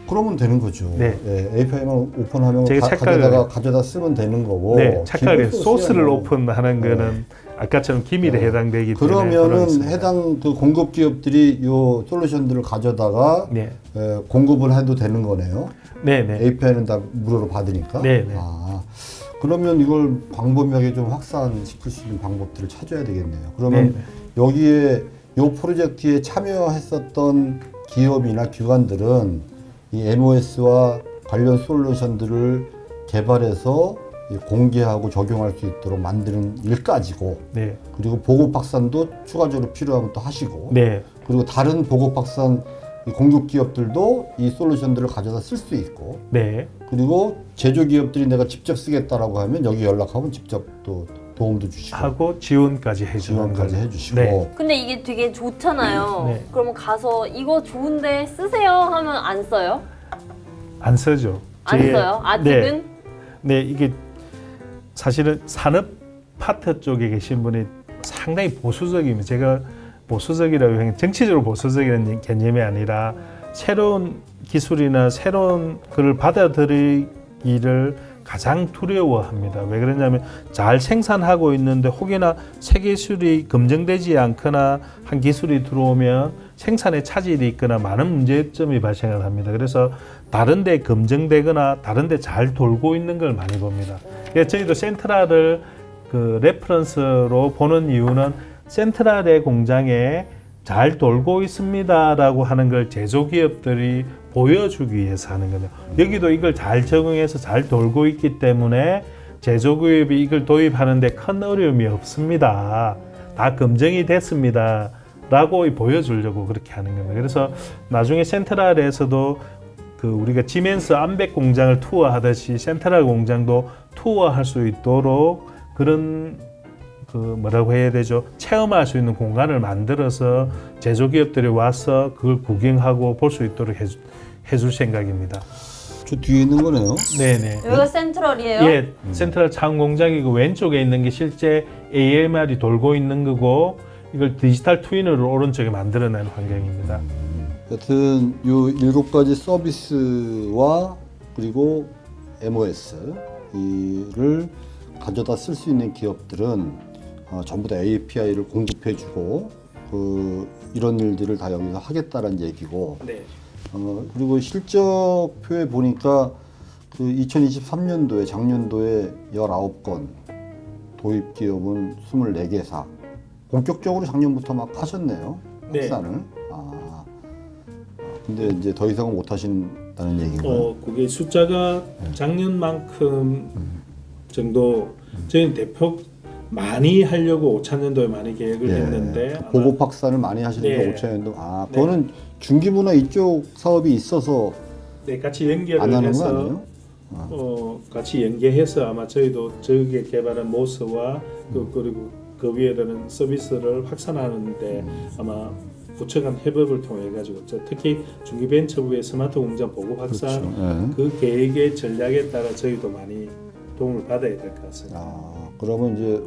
Speaker 1: 그러면 되는 거죠.
Speaker 3: 네.
Speaker 1: API만 오픈하면
Speaker 3: 제가
Speaker 1: 가져다 쓰면 되는 거고.
Speaker 3: 네, 착각을
Speaker 1: 기본
Speaker 3: 소스를
Speaker 1: 소스야, 뭐.
Speaker 3: 오픈하는 거는 아까처럼 기밀에
Speaker 1: 네.
Speaker 3: 해당되기 때문에
Speaker 1: 그러면은
Speaker 3: 그런
Speaker 1: 해당 그 공급 기업들이 요 솔루션들을 가져다가
Speaker 3: 네,
Speaker 1: 공급을 해도 되는 거네요.
Speaker 3: 네, 네,
Speaker 1: API는 다 무료로 받으니까.
Speaker 3: 네, 네.
Speaker 1: 그러면 이걸 광범위하게 좀 확산시킬 수 있는 방법들을 찾아야 되겠네요. 그러면
Speaker 3: 네, 네.
Speaker 1: 여기에 요 프로젝트에 참여했었던 기업이나 기관들은 이 MOS와 관련 솔루션들을 개발해서 공개하고 적용할 수 있도록 만드는 일까지고,
Speaker 3: 네,
Speaker 1: 그리고 보급 확산도 추가적으로 필요하면 또 하시고,
Speaker 3: 네,
Speaker 1: 그리고 다른 보급 확산 이 공급 기업들도 이 솔루션들을 가져다 쓸 수 있고,
Speaker 3: 네,
Speaker 1: 그리고 제조 기업들이 내가 직접 쓰겠다라고 하면 여기 연락하면 직접 또 도움도 주시고
Speaker 3: 하고 지원까지 해주는
Speaker 1: 지원까지
Speaker 3: 거죠.
Speaker 1: 해주시고.
Speaker 3: 네.
Speaker 2: 근데 이게 되게 좋잖아요.
Speaker 3: 네.
Speaker 2: 그러면 가서 이거 좋은데 쓰세요 하면 안 써요?
Speaker 3: 안 쓰죠.
Speaker 2: 안 써요? 아직은?
Speaker 3: 네, 이게 사실은 산업 파트 쪽에 계신 분이 상당히 보수적이면 제가 보수적이라고 하면 정치적으로 보수적이라는 개념이 아니라 새로운 기술이나 새로운 것을 받아들이기를 가장 두려워합니다. 왜 그러냐면 잘 생산하고 있는데 혹여나 새 기술이 검증되지 않거나 한 기술이 들어오면 생산에 차질이 있거나 많은 문제점이 발생을 합니다. 그래서 다른 데 검증되거나 다른 데 잘 돌고 있는 걸 많이 봅니다. 그래서 저희도 센트럴을 그 레퍼런스로 보는 이유는 센트럴의 공장에 잘 돌고 있습니다라고 하는 걸 제조기업들이 보여주기 위해서 하는 거예요. 여기도 이걸 잘 적응해서 잘 돌고 있기 때문에 제조기업이 이걸 도입하는데 큰 어려움이 없습니다. 다 검증이 됐습니다. 라고 보여주려고 그렇게 하는 겁니다. 그래서 나중에 센트럴에서도 그 우리가 지멘스 암백 공장을 투어하듯이 센트럴 공장도 투어할 수 있도록 그런 그 뭐라고 해야 되죠? 체험할 수 있는 공간을 만들어서 제조기업들이 와서 그걸 구경하고 볼 수 있도록 해줄 생각입니다.
Speaker 1: 저 뒤에 있는 거네요.
Speaker 3: 네네.
Speaker 2: 여기가 센트럴이에요?
Speaker 3: 예, 센트럴 차원 공장이고 왼쪽에 있는 게 실제 AMR이 돌고 있는 거고 이걸 디지털 트윈으로 오른쪽에 만들어낸 환경입니다.
Speaker 1: 여튼 이 7가지 서비스와 그리고 MOS 이를 가져다 쓸 수 있는 기업들은 전부 다 API를 공급해주고 이런 일들을 다 여기서 하겠다는 얘기고
Speaker 3: 네.
Speaker 1: 그리고 실적표에 보니까 2023년도에 작년도에 19건 도입 기업은 24개사 본격적으로 작년부터 막 하셨네요.
Speaker 3: 네.
Speaker 1: 확산을. 근데 이제 더 이상은 못 하신다는 얘기인가요?
Speaker 4: 그게 숫자가 작년만큼 정도 저희는 대폭 많이 하려고 5차년도에 많이 계획을 했는데 아마
Speaker 1: 보급 확산을 많이 하시니까
Speaker 4: 네.
Speaker 1: 5천년도. 그거는 중기부나 이쪽 사업이 있어서
Speaker 4: 네, 같이
Speaker 1: 안
Speaker 4: 연결을
Speaker 1: 하는 거
Speaker 4: 해서
Speaker 1: 아니에요?
Speaker 4: 같이 연계해서 아마 저희도 저게 개발한 모스와 그리고 그 위에다는 서비스를 확산하는데 아마 부처 간 협업을 통해 가지고 특히 중기벤처부의 스마트 공장 보급 확산
Speaker 1: 그렇죠.
Speaker 4: 그 계획의 전략에 따라 저희도 많이 도움을 받아야 될 것 같습니다.
Speaker 1: 그러면 이제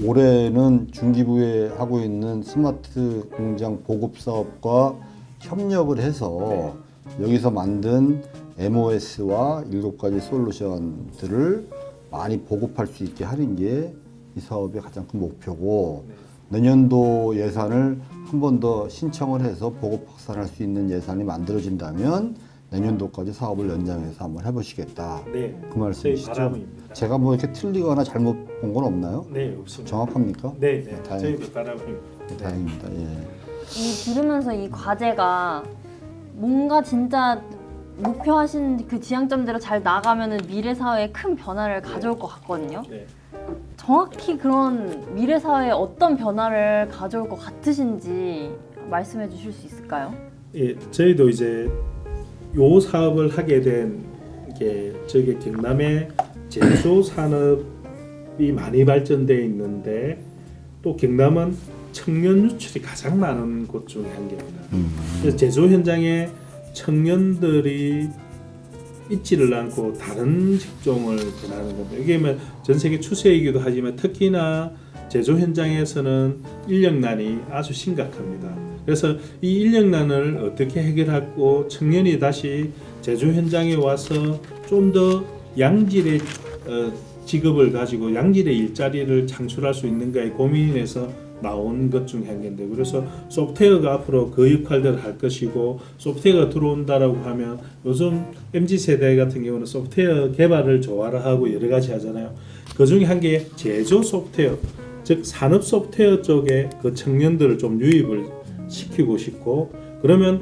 Speaker 1: 올해는 중기부에 하고 있는 스마트 공장 보급 사업과 협력을 해서 여기서 만든 MOS와 7가지 솔루션들을 많이 보급할 수 있게 하는 게 이 사업의 가장 큰 목표고 내년도 예산을 한 번 더 신청을 해서 보급 확산할 수 있는 예산이 만들어진다면 내년도까지 사업을 연장해서 한번 해보시겠다.
Speaker 4: 네,
Speaker 1: 그 말씀이시죠?
Speaker 4: 저희 바람입니다.
Speaker 1: 제가 뭐 이렇게 틀리거나 잘못 본 건 없나요?
Speaker 4: 네, 없습니다.
Speaker 1: 정확합니까?
Speaker 4: 네,
Speaker 1: 다행-
Speaker 4: 저희도 바람입니다.
Speaker 1: 다행입니다. 예.
Speaker 2: 들으면서 이 과제가 뭔가 진짜 목표하신 그 지향점대로 잘 나가면은 미래 사회에 큰 변화를 가져올 것 같거든요.
Speaker 4: 네.
Speaker 2: 정확히 그런 미래 사회에 어떤 변화를 가져올 것 같으신지 말씀해 주실 수 있을까요?
Speaker 4: 예, 저희도 이제 요 사업을 하게 된 게 저기 경남에 제조 산업이 많이 발전되어 있는데 또 경남은 청년 유출이 가장 많은 곳 중에 한 개입니다. 그래서 제조 현장에 청년들이 있지를 않고 다른 직종을 변하는 겁니다. 이게 전 세계 추세이기도 하지만 특히나 제조 현장에서는 인력난이 아주 심각합니다. 그래서 이 인력난을 어떻게 해결하고 청년이 다시 제조 현장에 와서 좀 더 양질의 직업을 가지고 양질의 일자리를 창출할 수 있는가에 고민해서 나온 것 중에 한 개인데 그래서 소프트웨어가 앞으로 그 역할들을 할 것이고 소프트웨어가 들어온다라고 하면 요즘 MZ세대 같은 경우는 소프트웨어 개발을 좋아하고 여러 가지 하잖아요. 그 중에 한 게 제조 소프트웨어 즉 산업 소프트웨어 쪽에 그 청년들을 좀 유입을 시키고 싶고 그러면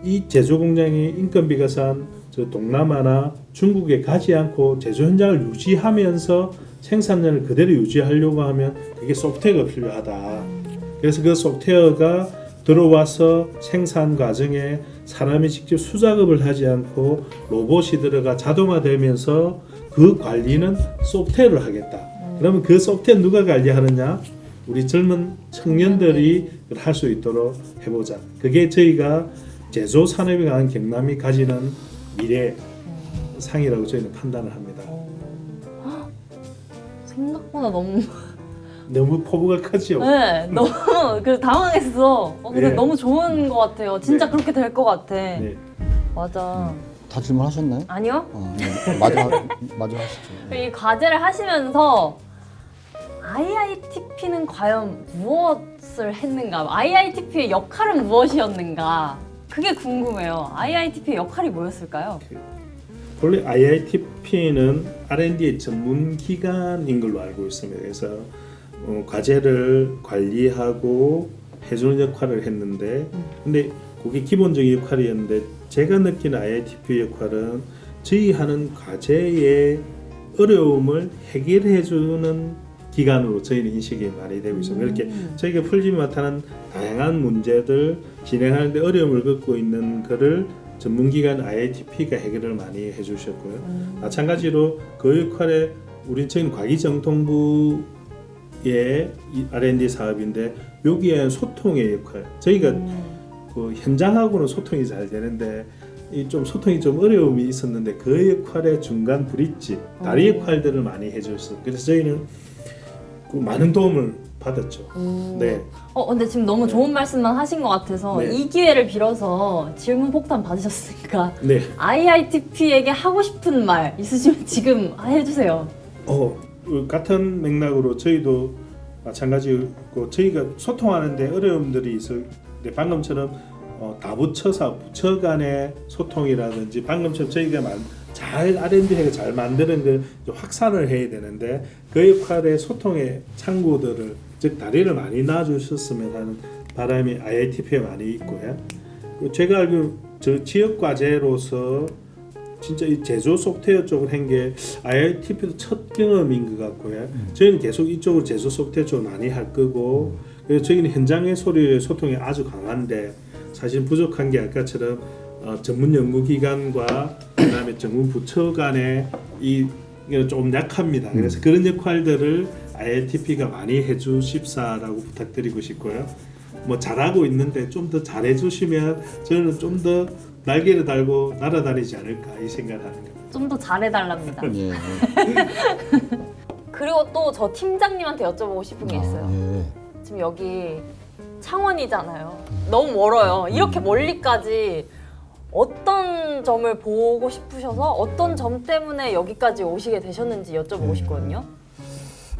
Speaker 4: 이 제조 공장이 인건비가 싼 저 동남아나 중국에 가지 않고 제조 현장을 유지하면서 생산량을 그대로 유지하려고 하면 그게 소프트웨어가 필요하다. 그래서 그 소프트웨어가 들어와서 생산 과정에 사람이 직접 수작업을 하지 않고 로봇이 들어가 자동화되면서 그 관리는 소프트웨어를 하겠다. 그러면 그 소프트웨어 누가 관리하느냐? 우리 젊은 청년들이 할 수 있도록 해보자. 그게 저희가 제조 산업이 강한 경남이 가지는 미래 상이라고 저희는 판단을 합니다.
Speaker 2: 생각보다 너무
Speaker 4: 너무 포부가 크죠?
Speaker 2: 네, 너무 그 당황했어. 근데
Speaker 4: 네.
Speaker 2: 너무 좋은 것 같아요. 진짜
Speaker 4: 네.
Speaker 2: 그렇게 될 것 같아.
Speaker 4: 네.
Speaker 2: 맞아.
Speaker 1: 다 질문하셨나요?
Speaker 2: 아니요?
Speaker 1: 네. 마저 하시죠.
Speaker 2: 이 과제를 하시면서 IITP는 과연 무엇을 했는가? IITP의 역할은 무엇이었는가? 그게 궁금해요. IITP의 역할이 뭐였을까요?
Speaker 4: 원래 IITP는 R&D의 전문 기관인 걸로 알고 있습니다. 그래서 과제를 관리하고 해주는 역할을 했는데, 근데 그게 기본적인 역할이었는데 제가 느끼는 IITP 역할은 저희 하는 과제의 어려움을 해결해주는 기관으로 저희는 인식이 많이 되고 있습니다. 이렇게 저희가 풀지 못하는 다양한 문제들 진행하는데 어려움을 겪고 있는 것을 전문기관 IITP가 해결을 많이 해주셨고요. 마찬가지로 그 역할에 우리 저희는 과기정통부의 R&D 사업인데 여기에 소통의 역할 저희가 그 현장하고는 소통이 잘 되는데 좀 소통이 좀 어려움이 있었는데 그 역할의 중간 브릿지 다리 역할들을 많이 해줬어요. 그래서 저희는 그 많은 도움을 받았죠. 네.
Speaker 2: 근데 지금 너무 좋은 말씀만 하신 것 같아서
Speaker 4: 네.
Speaker 2: 이 기회를 빌어서 질문 폭탄 받으셨으니까
Speaker 4: 네.
Speaker 2: IITP에게 하고 싶은 말 있으시면 지금 해주세요.
Speaker 4: 같은 맥락으로 저희도 마찬가지고 저희가 소통하는데 어려움들이 있을 때 방금처럼 다 붙여서 부처 간의 소통이라든지 방금처럼 저희가 잘 R&D가 잘 만드는 걸 확산을 해야 되는데 그 역할의 소통의 창구들을 즉 다리를 많이 놔주셨으면 하는 바람이 IITP에 많이 있고요. 제가 알기로 저 지역 과제로서 진짜 이 제조 소프트웨어 쪽을 한 게 IITP도 첫 경험인 것 같고요. 저희는 계속 이쪽으로 제조 소프트웨어 쪽을 많이 할 거고 그래서 저희는 현장의 소통이 아주 강한데 사실 부족한 게 아까처럼 전문 연구기관과 그다음에 전문 부처 간의 이게 좀 약합니다. 그래서 그런 역할들을 IITP가 많이 해주십사라고 부탁드리고 싶고요. 뭐 잘하고 있는데 좀 더 잘해주시면 저는 좀 더 날개를 달고 날아다니지 않을까 이 생각을 하는 겁니다.
Speaker 2: 좀 더 잘해달랍니다.
Speaker 1: 예.
Speaker 2: 그리고 또 저 팀장님한테 여쭤보고 싶은 게 있어요.
Speaker 1: 예.
Speaker 2: 지금 여기 창원이잖아요. 너무 멀어요. 이렇게 멀리까지 어떤 점을 보고 싶으셔서 어떤 점 때문에 여기까지 오시게 되셨는지 여쭤보고 싶거든요.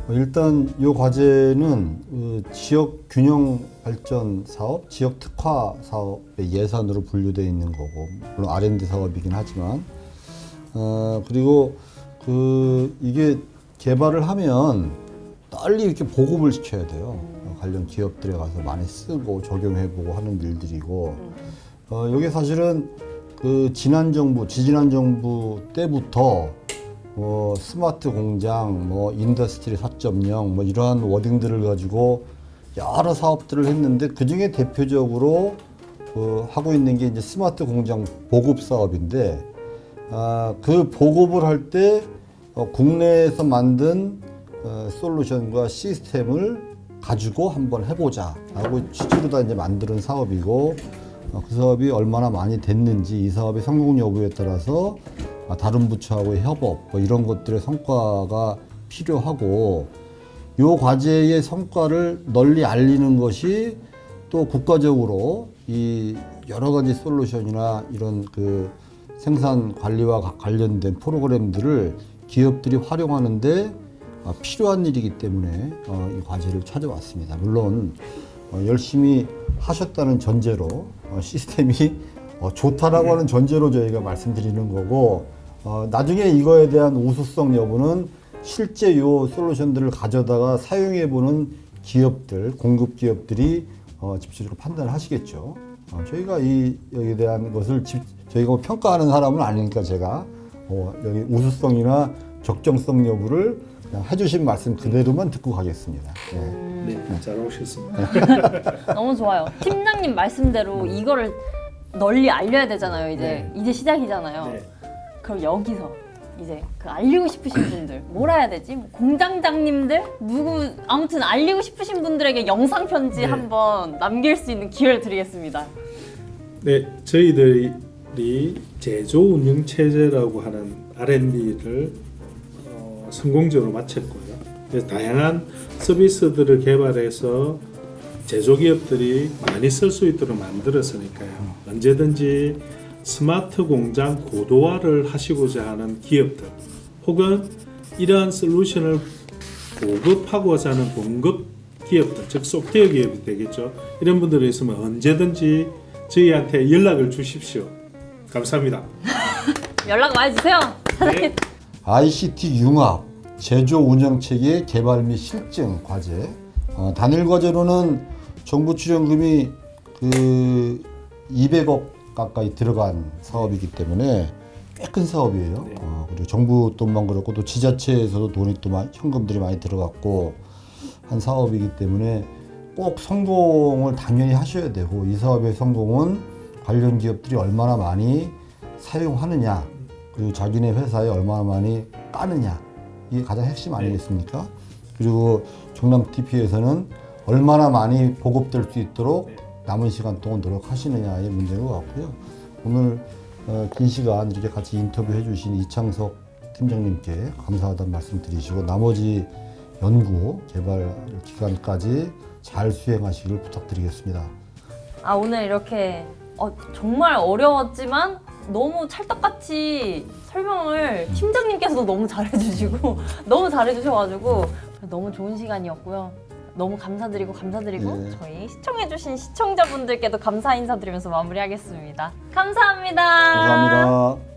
Speaker 1: 일단 이 과제는 지역 균형 발전 사업, 지역 특화 사업의 예산으로 분류되어 있는 거고 물론 R&D 사업이긴 하지만 그리고 이게 개발을 하면 빨리 이렇게 보급을 시켜야 돼요. 관련 기업들에 가서 많이 쓰고 적용해보고 하는 일들이고 여기 사실은 지난 정부, 지지난 정부 때부터 스마트 공장, 인더스트리 4.0 이러한 워딩들을 가지고 여러 사업들을 했는데 그 중에 대표적으로 하고 있는 게 이제 스마트 공장 보급 사업인데 그 보급을 할 때 국내에서 만든 솔루션과 시스템을 가지고 한번 해보자 라고 취지로 다 이제 만드는 사업이고 그 사업이 얼마나 많이 됐는지 이 사업의 성공 여부에 따라서 다른 부처하고의 협업 이런 것들의 성과가 필요하고 이 과제의 성과를 널리 알리는 것이 또 국가적으로 이 여러 가지 솔루션이나 이런 생산 관리와 관련된 프로그램들을 기업들이 활용하는데 필요한 일이기 때문에 이 과제를 찾아왔습니다. 물론 열심히 하셨다는 전제로 시스템이 좋다라고 하는 전제로 저희가 말씀드리는 거고 나중에 이거에 대한 우수성 여부는 실제 요 솔루션들을 가져다가 사용해보는 기업들, 공급 기업들이 집중적으로 판단을 하시겠죠. 저희가 여기에 대한 것을 저희가 평가하는 사람은 아니니까 제가 여기 우수성이나 적정성 여부를 그냥 해주신 말씀 그대로만 듣고 가겠습니다.
Speaker 4: 네, 잘 오셨습니다.
Speaker 2: 너무 좋아요. 팀장님 말씀대로 이거를 널리 알려야 되잖아요. 이제 시작이잖아요.
Speaker 4: 네.
Speaker 2: 그럼 여기서 이제 알리고 싶으신 분들 뭐라 해야 되지? 공장장님들 누구 아무튼 알리고 싶으신 분들에게 영상 편지 한번 남길 수 있는 기회를 드리겠습니다.
Speaker 4: 네, 저희들이 제조 운영 체제라고 하는 R&D를 성공적으로 마쳤고요. 그래서 다양한 서비스들을 개발해서 제조기업들이 많이 쓸 수 있도록 만들었으니까요. 언제든지 스마트 공장 고도화를 하시고자 하는 기업들 혹은 이러한 솔루션을 보급하고자 하는 공급 기업들, 즉 소프트웨어 기업이 되겠죠. 이런 분들이 있으면 언제든지 저희한테 연락을 주십시오. 감사합니다.
Speaker 2: 연락 많이 주세요.
Speaker 4: 네.
Speaker 1: ICT 융합 제조 운영 체계 개발 및 실증 과제 단일 과제로는 정부 출연금이 200억 가까이 들어간 사업이기 때문에 꽤 큰 사업이에요.
Speaker 4: 네.
Speaker 1: 그리고 정부 돈만 그렇고 또 지자체에서도 돈이 또 현금들이 많이 들어갔고 한 사업이기 때문에 꼭 성공을 당연히 하셔야 되고 이 사업의 성공은 관련 기업들이 얼마나 많이 사용하느냐 그리고 자기네 회사에 얼마나 많이 까느냐 이게 가장 핵심 아니겠습니까? 그리고 경남 TP에서는 얼마나 많이 보급될 수 있도록 남은 시간 동안 노력하시느냐의 문제인 것 같고요. 오늘 긴 시간 이렇게 같이 인터뷰해 주신 이창석 팀장님께 감사하다는 말씀 드리시고 나머지 연구 개발 기간까지 잘 수행하시길 부탁드리겠습니다.
Speaker 2: 아, 오늘 이렇게 정말 어려웠지만 너무 찰떡같이 설명을 팀장님께서도 너무 잘해주시고 너무 잘해주셔가지고 너무 좋은 시간이었고요. 너무 감사드리고
Speaker 1: 예.
Speaker 2: 저희 시청해주신 시청자분들께도 감사 인사드리면서 마무리하겠습니다. 감사합니다.
Speaker 1: 감사합니다.